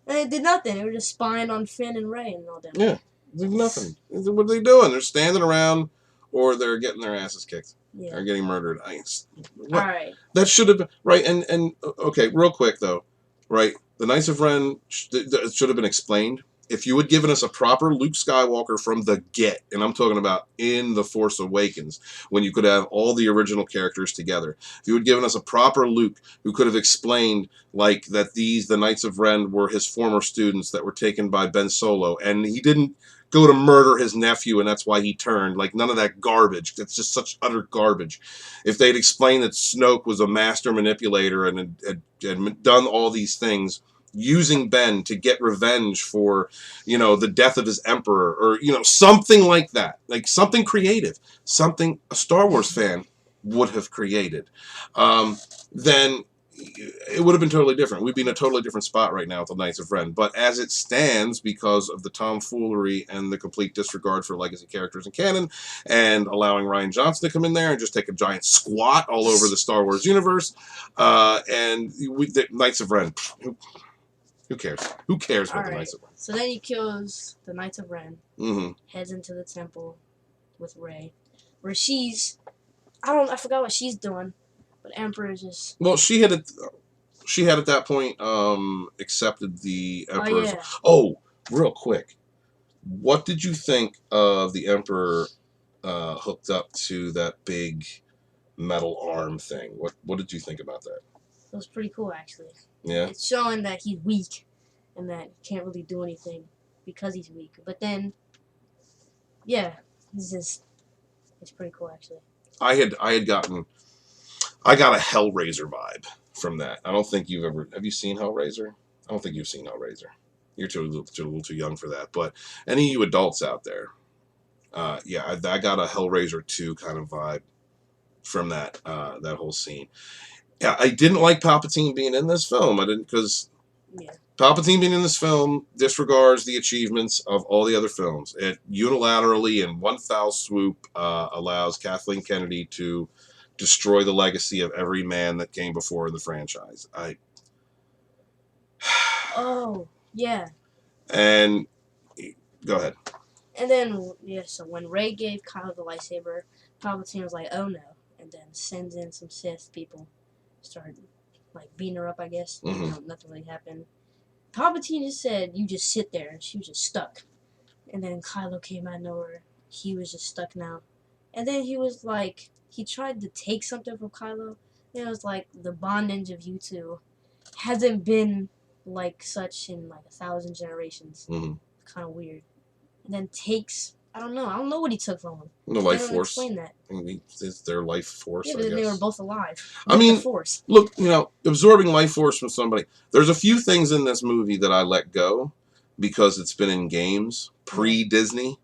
Speaker 2: And they did nothing. They were just spying on Finn and Rey and all that.
Speaker 1: Yeah, did nothing. What are they doing? They're standing around, or they're getting their asses kicked. Yeah. Or getting murdered. All
Speaker 2: right.
Speaker 1: That should have been right. And okay, real quick though, right? The Knights of Ren should have been explained. If you had given us a proper Luke Skywalker from the get, and I'm talking about in The Force Awakens, when you could have all the original characters together, if you had given us a proper Luke who could have explained, like, that the Knights of Ren were his former students that were taken by Ben Solo, and he didn't go to murder his nephew, and that's why he turned. Like, none of that garbage. That's just such utter garbage. If they'd explained that Snoke was a master manipulator and had done all these things, using Ben to get revenge for, the death of his emperor, or, something like that. Like, something creative. Something a Star Wars fan would have created. Then it would have been totally different. We'd be in a totally different spot right now with the Knights of Ren. But as it stands, because of the tomfoolery and the complete disregard for legacy characters in canon, and allowing Rian Johnson to come in there and just take a giant squat all over the Star Wars universe, the Knights of Ren, who cares? Who cares about the Knights of Ren?
Speaker 2: So then he kills the Knights of Ren, heads into the temple with Rey, where I forgot what she's doing. But Emperor just...
Speaker 1: Well, she had at that point accepted the Emperor's... Real quick. What did you think of the Emperor hooked up to that big metal arm thing? What did you think about that?
Speaker 2: It was pretty cool, actually.
Speaker 1: Yeah?
Speaker 2: It's showing that he's weak and that he can't really do anything because he's weak. But then, yeah, it's pretty cool, actually.
Speaker 1: I got a Hellraiser vibe from that. I don't think have you seen Hellraiser? I don't think you've seen Hellraiser. You're a little too young for that. But any of you adults out there, I got a Hellraiser 2 kind of vibe from that whole scene. Yeah, I didn't like Palpatine being in this film. I didn't, because Palpatine being in this film disregards the achievements of all the other films. It unilaterally, in one foul swoop, allows Kathleen Kennedy to destroy the legacy of every man that came before in the franchise.
Speaker 2: Oh, yeah.
Speaker 1: And go ahead.
Speaker 2: And then, so when Rey gave Kylo the lightsaber, Palpatine was like, oh no. And then sends in some Sith people. Started, beating her up, I guess. Nothing really happened. Palpatine just said, you just sit there. And she was just stuck. And then Kylo came out of nowhere. He was just stuck now. And then he was like... He tried to take something from Kylo. And it was like, the bondage of you two hasn't been like such in 1,000 generations. Kind of weird. And then takes... I don't know what he took from him.
Speaker 1: The life force.
Speaker 2: Explain that.
Speaker 1: It's their life force,
Speaker 2: yeah, but
Speaker 1: I guess.
Speaker 2: They were both alive.
Speaker 1: The
Speaker 2: force.
Speaker 1: Look, absorbing life force from somebody. There's a few things in this movie that I let go because it's been in games pre-Disney,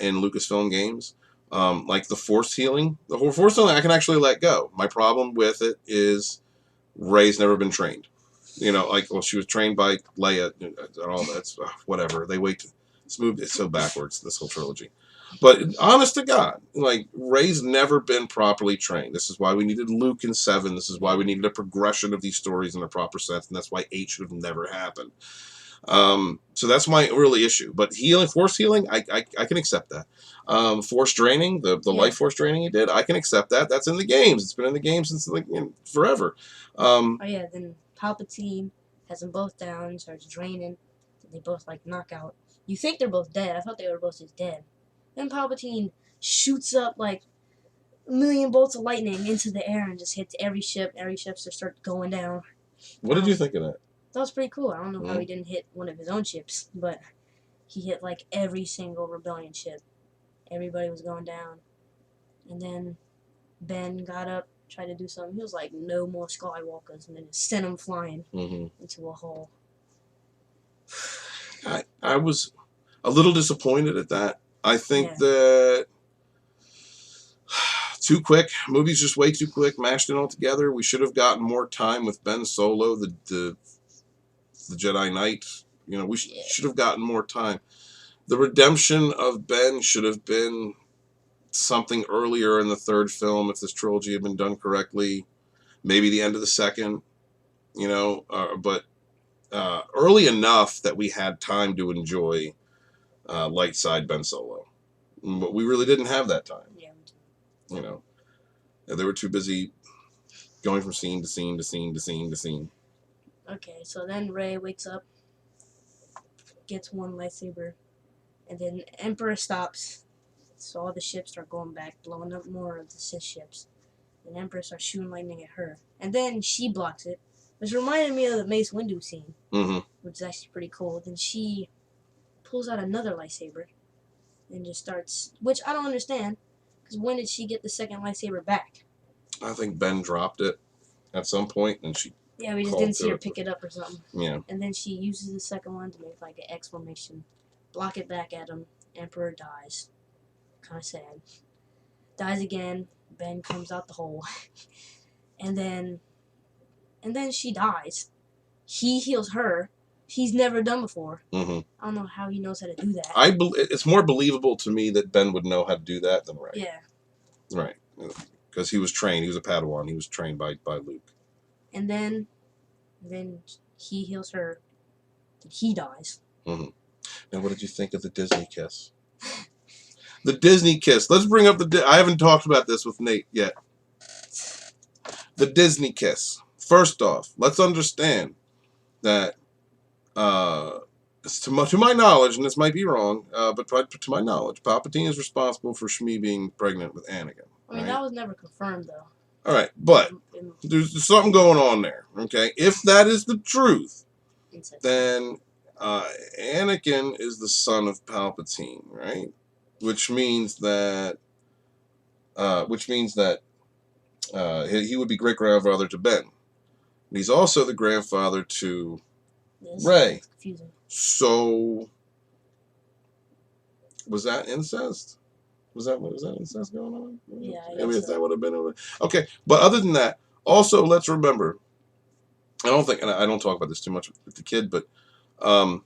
Speaker 1: in Lucasfilm games. Like the force healing. The whole force healing I can actually let go. My problem with it is Rey's never been trained. She was trained by Leia and all that. Whatever. They wait. It's so backwards, this whole trilogy. But honest to God, Rey's never been properly trained. This is why we needed Luke in 7. This is why we needed a progression of these stories in a proper sense, and that's why 8 should have never happened. So that's my really issue. But force healing, I can accept that. Force draining, the life force draining he did, I can accept that. That's in the games. It's been in the games since forever.
Speaker 2: Then Palpatine has them both down, starts draining, and they both knock out. You think they're both dead. I thought they were both just dead. Then Palpatine shoots up a million bolts of lightning into the air and just hits every ship. Every ship just starts going down.
Speaker 1: What did you think of that?
Speaker 2: That was pretty cool. I don't know how he didn't hit one of his own ships, but he hit like every single rebellion ship. Everybody was going down. And then Ben got up, tried to do something. He was like, no more Skywalkers, and then just sent him flying into a hole.
Speaker 1: I was a little disappointed at that. I think that too quick. Movie's just way too quick, mashed it all together. We should have gotten more time with Ben Solo, the Jedi Knight. You know, we should have gotten more time. The redemption of Ben should have been something earlier in the third film if this trilogy had been done correctly. Maybe the end of the second, you know, but early enough that we had time to enjoy light side Ben Solo. But we really didn't have that time.
Speaker 2: Yeah.
Speaker 1: You know, they were too busy going from scene to scene to scene to scene to scene.
Speaker 2: Okay, so then Rey wakes up, gets one lightsaber, and then Emperor stops. So all the ships start going back, blowing up more of the Sith ships. And Emperor starts shooting lightning at her. And then she blocks it, which reminded me of the Mace Windu scene, which is actually pretty cool. Then she pulls out another lightsaber and just starts, which I don't understand, because when did she get the second lightsaber back?
Speaker 1: I think Ben dropped it at some point, and she...
Speaker 2: Yeah, we just didn't see her pick it up or something.
Speaker 1: Yeah.
Speaker 2: And then she uses the second one to make like an exclamation, block it back at him. Emperor dies. Kind of sad. Dies again. Ben comes out the hole. and then she dies. He heals her. He's never done before. I don't know how he knows how to do that.
Speaker 1: It's more believable to me that Ben would know how to do that than Rey.
Speaker 2: Yeah.
Speaker 1: Right. Because he was trained. He was a Padawan. He was trained by Luke.
Speaker 2: And then he heals her. Then he dies.
Speaker 1: Now, what did you think of the Disney kiss? The Disney kiss. Let's bring up I haven't talked about this with Nate yet. The Disney kiss. First off, let's understand that, to my knowledge, and this might be wrong, but to my knowledge, Palpatine is responsible for Shmi being pregnant with Anakin.
Speaker 2: I mean, that was never confirmed, though.
Speaker 1: All right, but there's something going on there, okay? If that is the truth, then Anakin is the son of Palpatine, right? Which means that he would be great-grandfather to Ben. And he's also the grandfather to Rey. So, was that incest? Was that incest going on?
Speaker 2: Yeah,
Speaker 1: I mean, if that would have been okay. But other than that, also let's remember. I don't talk about this too much with the kid, but a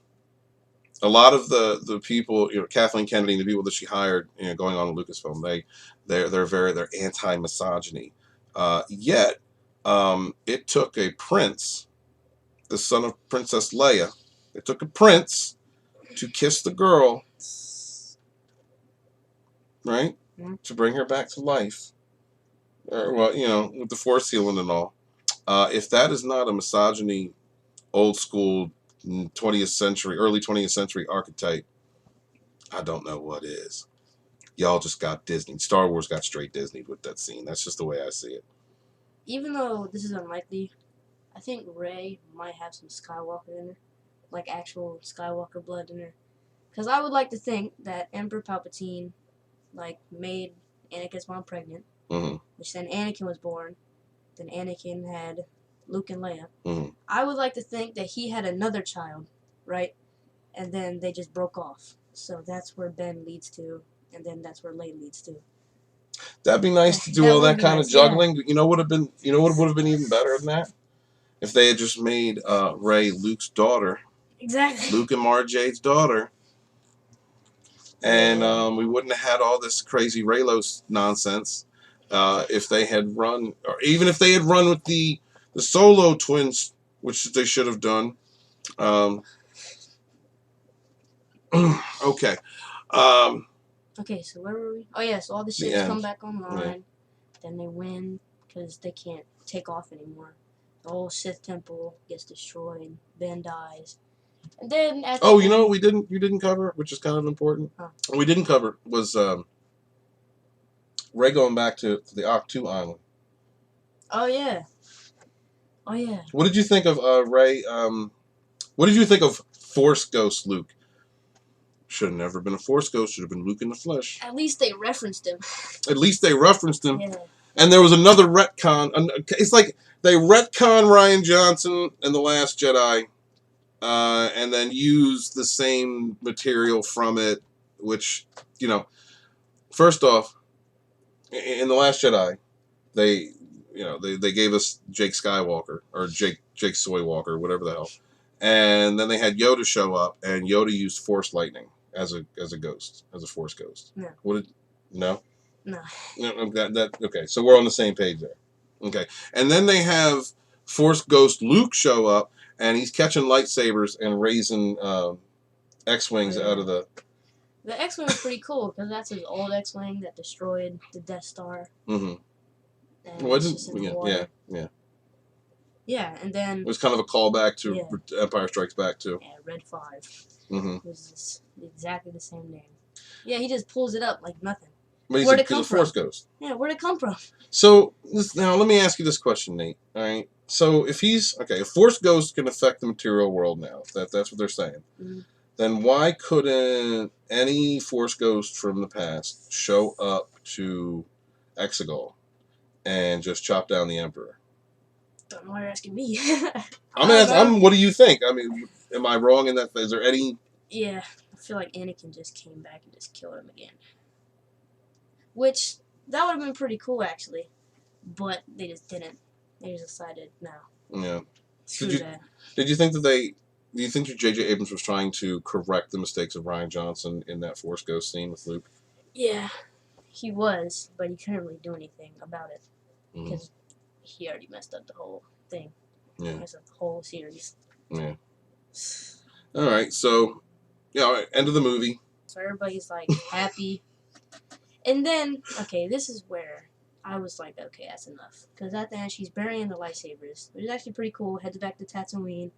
Speaker 1: lot of the people, you know, Kathleen Kennedy and the people that she hired, you know, going on in Lucasfilm, they're anti-misogyny. Yet, it took a prince, the son of Princess Leia, it took a prince to kiss the girl, right, to bring her back to life. Well, you know, with the Force healing and all. If that is not a misogyny, old school 20th century, early 20th century archetype, I don't know what is. Y'all just got Disney. Star Wars got straight Disney with that scene. That's just the way I see it.
Speaker 2: Even though this is unlikely, I think Rey might have some Skywalker in her. Like actual Skywalker blood in her. Because I would like to think that Emperor Palpatine, like, made Anakin's mom pregnant. Which then Anakin was born. Then Anakin had Luke and Leia. I would like to think that he had another child, right? And then they just broke off. So that's where Ben leads to, and then that's where Leia leads to.
Speaker 1: That'd be nice to do all that kind of juggling. Yeah. You know what would have been even better than that? If they had just made Rey Luke's daughter.
Speaker 2: Exactly.
Speaker 1: Luke and Mara Jade's daughter. And we wouldn't have had all this crazy Reylos nonsense. If they had run, or even if they had run with the Solo twins, which they should have done. Okay.
Speaker 2: Okay, so where were we? Oh, yeah, so all the ships come back online. Yeah. Then they win because they can't take off anymore. The whole Sith temple gets destroyed. Ben dies. And then
Speaker 1: you know what you didn't cover, which is kind of important. We didn't cover was Rey going back to the Ahch-To Island.
Speaker 2: Oh yeah. Oh yeah.
Speaker 1: What did you think of Rey? What did you think of Force Ghost Luke? Should have never been a Force Ghost. Should have been Luke in the flesh.
Speaker 2: At least they referenced him.
Speaker 1: At least they referenced him.
Speaker 2: Yeah.
Speaker 1: And there was another retcon. It's like they retcon Rian Johnson in The Last Jedi, and then use the same material from it, which, you know, first off, in The Last Jedi, they gave us Jake Skywalker, or Jake Soywalker, whatever the hell. And then they had Yoda show up, and Yoda used Force lightning as a ghost, as a Force ghost.
Speaker 2: No.
Speaker 1: No?
Speaker 2: No.
Speaker 1: Okay, so we're on the same page there. Okay. And then they have Force Ghost Luke show up, and he's catching lightsabers and raising X-Wings out of the...
Speaker 2: The X-Wing was pretty cool, because that's his old X-Wing that destroyed the Death Star.
Speaker 1: Mm-hmm. Yeah.
Speaker 2: Yeah, and then...
Speaker 1: It was kind of a callback to Empire Strikes Back, too.
Speaker 2: Yeah, Red 5.
Speaker 1: Mm-hmm.
Speaker 2: It was just exactly the same name. Yeah, he just pulls it up like nothing.
Speaker 1: But
Speaker 2: Where'd it come
Speaker 1: from? Force Ghost.
Speaker 2: Yeah, where'd it come from?
Speaker 1: So, now let me ask you this question, Nate. All right? So, if a Force Ghost can affect the material world now, that's what they're saying, then why couldn't any Force Ghost from the past show up to Exegol and just chop down the Emperor?
Speaker 2: Don't know why you're asking me.
Speaker 1: What do you think? I mean, am I wrong in that? Is there any...
Speaker 2: Yeah, I feel like Anakin just came back and just killed him again. Which, that would have been pretty cool, actually. But they just didn't. They just decided, no.
Speaker 1: Yeah.
Speaker 2: Screw that.
Speaker 1: Did you think that do you think that J.J. Abrams was trying to correct the mistakes of Rian Johnson in that Force Ghost scene with Luke?
Speaker 2: Yeah, he was, but he couldn't really do anything about it. Because he already messed up the whole thing.
Speaker 1: Yeah.
Speaker 2: Messed up the whole series.
Speaker 1: Yeah. All right, so, end of the movie.
Speaker 2: So everybody's, like, happy. And then, okay, this is where I was like, okay, that's enough. Because at the end, she's burying the lightsabers, which is actually pretty cool. Heads back to Tatooine,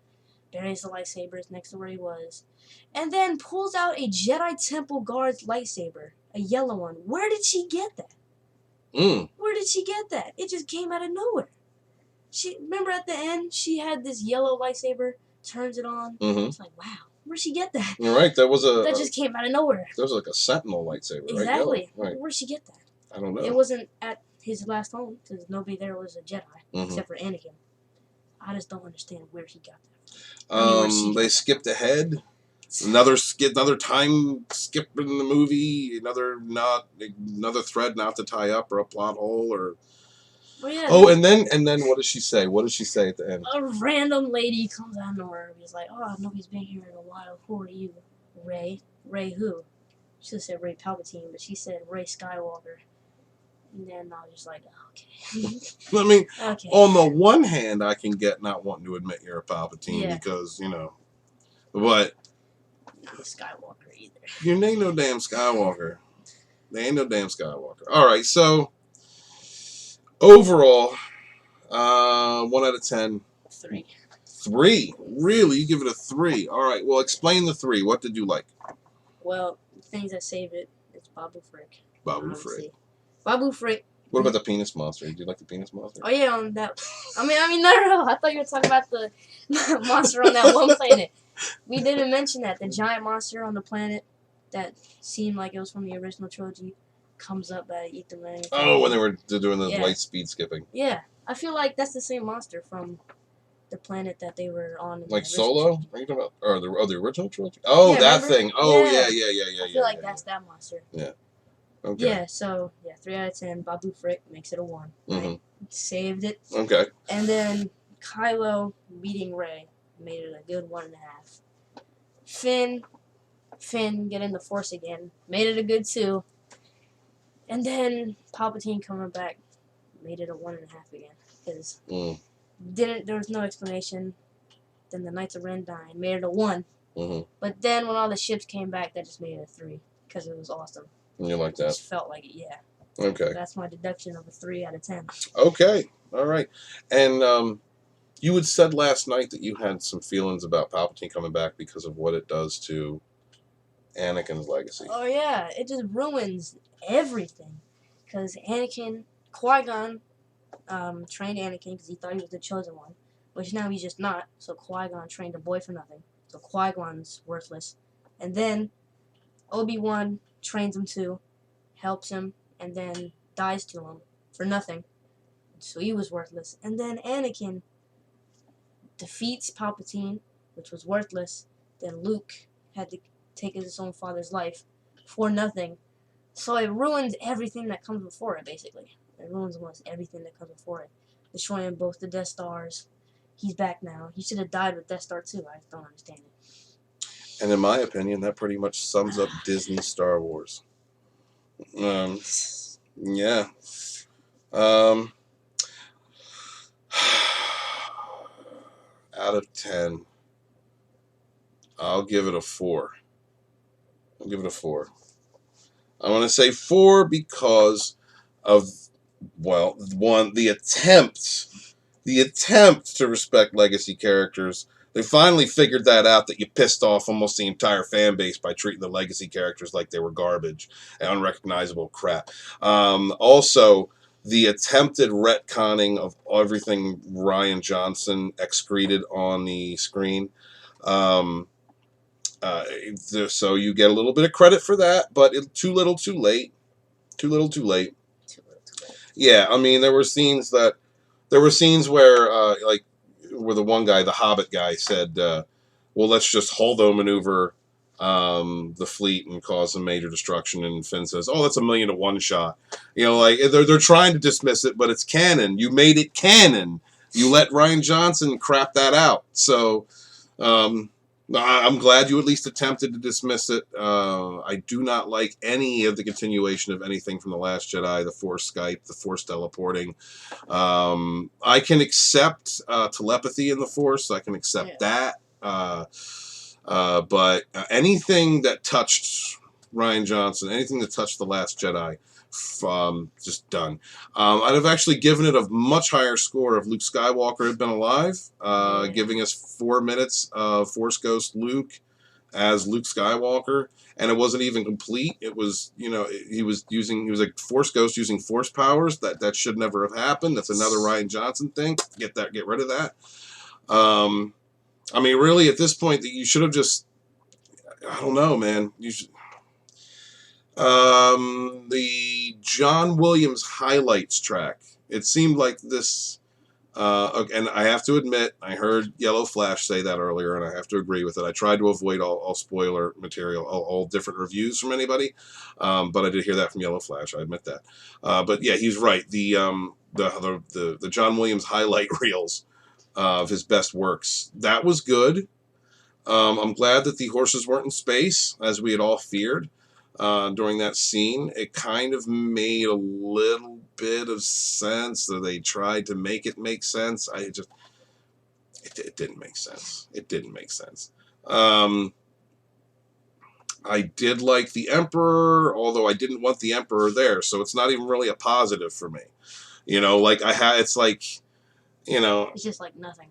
Speaker 2: buries the lightsabers next to where he was, and then pulls out a Jedi Temple Guard's lightsaber, a yellow one. Where did she get that? Where did she get that? It just came out of nowhere. Remember at the end, she had this yellow lightsaber, turns it on. It's like, wow, where'd she get that?
Speaker 1: You're right, that
Speaker 2: just came out of nowhere.
Speaker 1: That was like a Sentinel lightsaber, right?
Speaker 2: Exactly.
Speaker 1: Right.
Speaker 2: Where'd she get that?
Speaker 1: I don't know.
Speaker 2: It wasn't at his last home, because nobody there was a Jedi, except for Anakin. I just don't understand where he got that.
Speaker 1: They skipped ahead. Another time skip in the movie. Another thread not to tie up, or a plot hole, or.
Speaker 2: Well, yeah,
Speaker 1: and then what does she say? What does she say at the end?
Speaker 2: A random lady comes out of nowhere. He's like, "Oh, nobody's been here in a while. Who are you, Rey? Rey who?" She said Rey Palpatine, but she said Rey Skywalker. And then I was just like, okay.
Speaker 1: I mean, on the one hand, I can get not wanting to admit you're a Palpatine because, but...
Speaker 2: Not Skywalker either.
Speaker 1: You ain't no damn Skywalker. There ain't no damn Skywalker. All right, so overall, 1 out of 10.
Speaker 2: 3.
Speaker 1: 3? Really? You give it a 3. All right, well, explain the 3. What did you like?
Speaker 2: Well, the things that save it, it's Babu Frick.
Speaker 1: Babu Frick.
Speaker 2: Babu Frick.
Speaker 1: What about the penis monster? Do you like the penis monster?
Speaker 2: Oh, yeah, on that. I mean, no. I thought you were talking about the monster on that one planet. We didn't mention that. The giant monster on the planet that seemed like it was from the original trilogy comes up at eat the man.
Speaker 1: Oh, when they were doing the light speed skipping.
Speaker 2: Yeah. I feel like that's the same monster from the planet that they were on.
Speaker 1: Like Solo? Are you talking about? Or the original trilogy? Oh, yeah, that thing. Oh, yeah.
Speaker 2: I feel like that's that monster.
Speaker 1: Yeah. Okay.
Speaker 2: Yeah, so, 3 out of 10. Babu Frick makes it a 1. Right? Saved it.
Speaker 1: Okay.
Speaker 2: And then Kylo meeting Rey made it a good 1.5. Finn getting the Force again made it a good 2. And then Palpatine coming back made it a 1.5 again. Because there was no explanation. Then the Knights of Ren dying made it a 1. But then when all the ships came back, that just made it a 3. Because it was awesome.
Speaker 1: You like that?
Speaker 2: It just felt like it, yeah.
Speaker 1: Okay.
Speaker 2: That's my deduction of a 3 out of 10.
Speaker 1: Okay. All right. And you had said last night that you had some feelings about Palpatine coming back because of what it does to Anakin's legacy.
Speaker 2: Oh, yeah. It just ruins everything. because Qui-Gon trained Anakin because he thought he was the chosen one, which now he's just not. So Qui-Gon trained a boy for nothing. So Qui-Gon's worthless. And then Obi-Wan trains him too, helps him, and then dies to him for nothing. So he was worthless. And then Anakin defeats Palpatine, which was worthless. Then Luke had to take his own father's life for nothing. So it ruins everything that comes before it, basically. It ruins almost everything that comes before it. Destroying both the Death Stars. He's back now. He should have died with Death Star 2. I just don't understand it.
Speaker 1: And in my opinion, that pretty much sums up Disney Star Wars. Yeah. Out of 10, I'll give it a 4. I'll give it a 4. I want to say 4 because of, well, one, the attempt to respect legacy characters. They finally figured that out, that you pissed off almost the entire fan base by treating the legacy characters like they were garbage and unrecognizable crap. Also, the attempted retconning of everything Rian Johnson excreted on the screen. So you get a little bit of credit for that, but too little too late. Too little too late. Yeah, I mean, there were scenes where, where the one guy, the Hobbit guy, said, well, let's just holdo maneuver the fleet and cause some major destruction. And Finn says, oh, that's 1,000,000 to 1 shot. You know, like, they're trying to dismiss it, but it's canon. You made it canon. You let Rian Johnson crap that out. So, I'm glad you at least attempted to dismiss it. I do not like any of the continuation of anything from The Last Jedi, the Force Skype, the Force teleporting. I can accept telepathy in the Force. I can accept that. But anything that touched Rian Johnson, anything that touched The Last Jedi, just done. I'd have actually given it a much higher score if Luke Skywalker had been alive, giving us 4 minutes of Force Ghost Luke as Luke Skywalker, and it wasn't even complete. It was, he was a Force Ghost using Force powers. That should never have happened. That's another Rian Johnson thing. Get rid of that. I mean, really, at this point, you should have just, I don't know, man. You should. The John Williams highlights track. It seemed like this, and I have to admit, I heard Yellow Flash say that earlier, and I have to agree with it. I tried to avoid all spoiler material, all different reviews from anybody, but I did hear that from Yellow Flash. I admit that. But yeah, he's right. The John Williams highlight reels of his best works, that was good. I'm glad that the horses weren't in space, as we had all feared. During that scene, it kind of made a little bit of sense that they tried to make it make sense. It didn't make sense. It didn't make sense. I did like the Emperor, although I didn't want the Emperor there, so it's not even really a positive for me. It's like,
Speaker 2: it's just like nothing.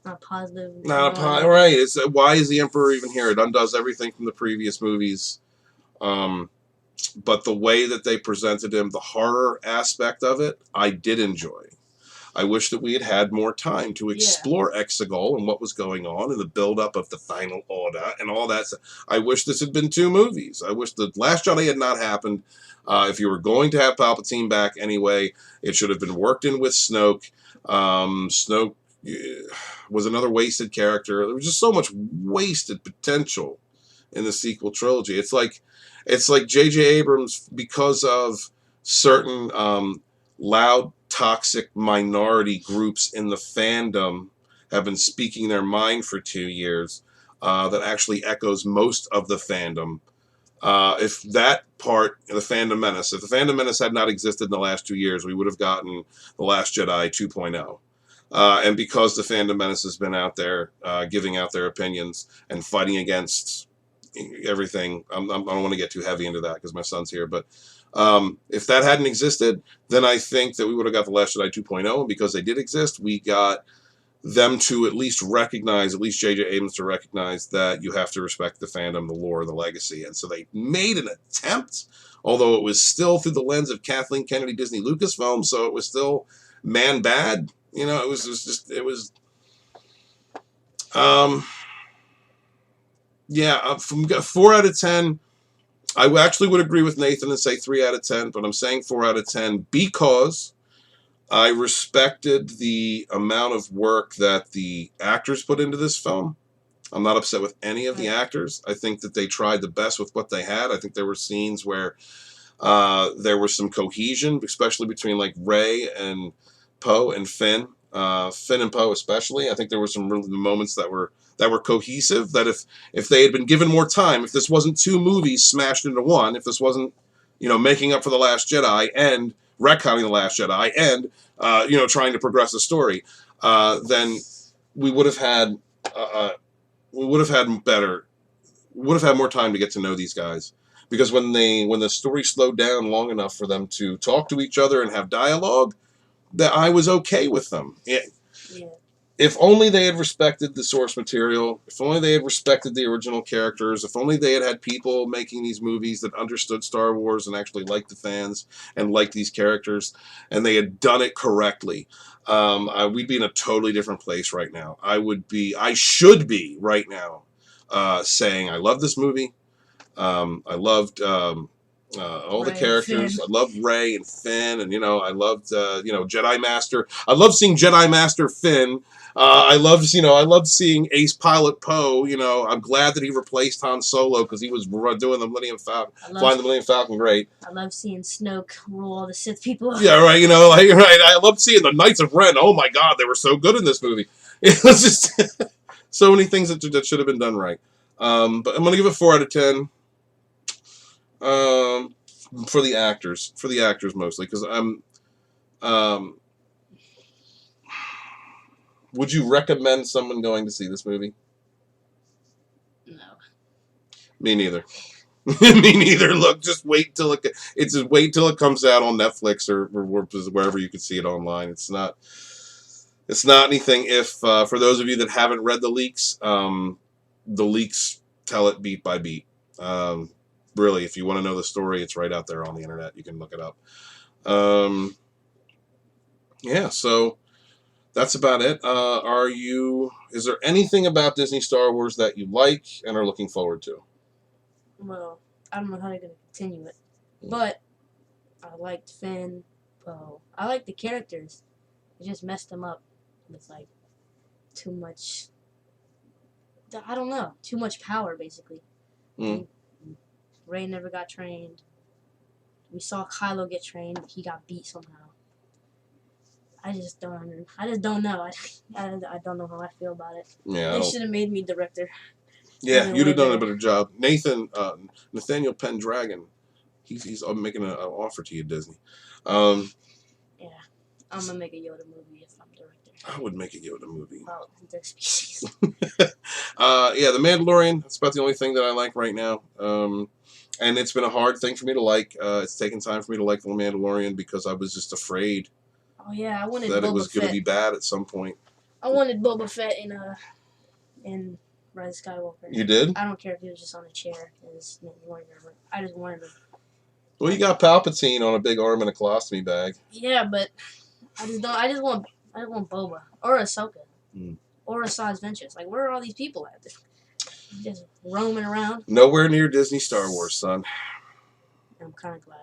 Speaker 2: Not positive.
Speaker 1: Right. It's why is the Emperor even here? It undoes everything from the previous movies. But the way that they presented him, the horror aspect of it, I did enjoy. I wish that we had had more time to explore Exegol and what was going on and the build-up of the Final Order and all that. I wish this had been 2 movies. I wish The Last Jedi had not happened. If you were going to have Palpatine back anyway, it should have been worked in with Snoke. Snoke was another wasted character. There was just so much wasted potential in the sequel trilogy. It's like J.J. Abrams, because of certain loud, toxic minority groups in the fandom, have been speaking their mind for 2 years. That actually echoes most of the fandom. If that part, the Fandom Menace, if the Fandom Menace had not existed in the last 2 years, we would have gotten The Last Jedi 2.0. And because the Fandom Menace has been out there giving out their opinions and fighting against everything, I don't want to get too heavy into that because my son's here, but if that hadn't existed, then I think that we would have got The Last Jedi 2.0, and because they did exist, we got them to at least recognize, at least J.J. Abrams to recognize that you have to respect the fandom, the lore, the legacy, and so they made an attempt although it was still through the lens of Kathleen Kennedy Disney Lucasfilm, so it was still man bad. You know, it was yeah, from 4 out of 10. I actually would agree with Nathan and say 3 out of 10, but I'm saying 4 out of 10 because I respected the amount of work that the actors put into this film. I'm not upset with any of the actors. I think that they tried the best with what they had. I think there were scenes where there was some cohesion, especially between like Rey and Poe and Finn. Finn and Poe especially. I think there were some moments that were cohesive. That if they had been given more time, if this wasn't 2 movies smashed into one, if this wasn't, you know, making up for The Last Jedi and retconning The Last Jedi and you know, trying to progress the story, then we would have had more time to get to know these guys. Because when the story slowed down long enough for them to talk to each other and have dialogue, that I was okay with them. If only they had respected the source material, if only they had respected the original characters, if only they had people making these movies that understood Star Wars and actually liked the fans and liked these characters, and they had done it correctly, we'd be in a totally different place right now. I should be right now saying I love this movie. I loved all the characters. I loved Rey and Finn, and I loved Jedi Master. I loved seeing Jedi Master Finn. I loved seeing Ace Pilot Poe. I'm glad that he replaced Han Solo because he was doing the Millennium Falcon, flying the Millennium Falcon great.
Speaker 2: I love seeing Snoke rule all the Sith people.
Speaker 1: Yeah, right. Right. I loved seeing the Knights of Ren. Oh my God, they were so good in this movie. It was just so many things that should have been done right. But I'm gonna give it 4 out of 10. For the actors mostly, because would you recommend someone going to see this movie?
Speaker 2: No.
Speaker 1: Me neither. Me neither. Look, just wait till it comes out on Netflix or wherever you can see it online. It's not anything. If for those of you that haven't read the leaks tell it beat by beat. Really, if you want to know the story, it's right out there on the internet. You can look it up. Yeah, so that's about it. Is there anything about Disney Star Wars that you like and are looking forward to?
Speaker 2: Well, I don't know how they're going to continue it, but I liked Finn, Poe. I like the characters. They just messed them up with, like, too much, I don't know, too much power, basically. Rey never got trained. We saw Kylo get trained. He got beat somehow. I just don't know. I don't know how I feel about it.
Speaker 1: Yeah,
Speaker 2: they should have made me director.
Speaker 1: Yeah, you'd have done a better job. Nathaniel Pendragon, he's making an offer to you, Disney.
Speaker 2: Yeah, I'm gonna make a Yoda movie if I'm director.
Speaker 1: I would make a Yoda movie.
Speaker 2: About their species.
Speaker 1: Yeah, The Mandalorian. That's about the only thing that I like right now. And it's been a hard thing for me to like. It's taken time for me to like The Mandalorian because I was just afraid.
Speaker 2: Oh yeah, I wanted
Speaker 1: that
Speaker 2: Boba
Speaker 1: it was going to be bad at some point.
Speaker 2: I wanted Boba Fett in Rise of Skywalker.
Speaker 1: You did?
Speaker 2: I don't care if he was just on a chair. I just wanted him.
Speaker 1: Well, you got Palpatine on a big arm and a colostomy bag.
Speaker 2: Yeah, but I just want Boba or Ahsoka or Asajj Ventress. Like, where are all these people at? Just roaming around.
Speaker 1: Nowhere near Disney Star Wars, son.
Speaker 2: I'm kind of glad.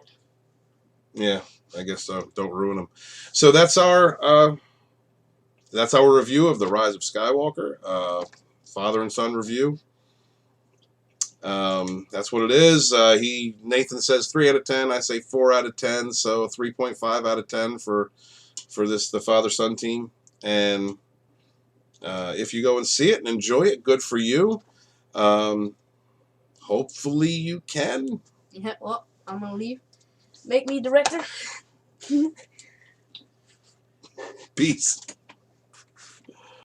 Speaker 1: Yeah, I guess so. Don't ruin them. So that's our review of The Rise of Skywalker. Father and Son review. That's what it is. Nathan says 3 out of 10. I say 4 out of 10. So 3.5 out of 10 for the Father-Son team. And if you go and see it and enjoy it, good for you. Hopefully you can.
Speaker 2: Yeah, well, I'm going to leave. Make me director.
Speaker 1: Peace.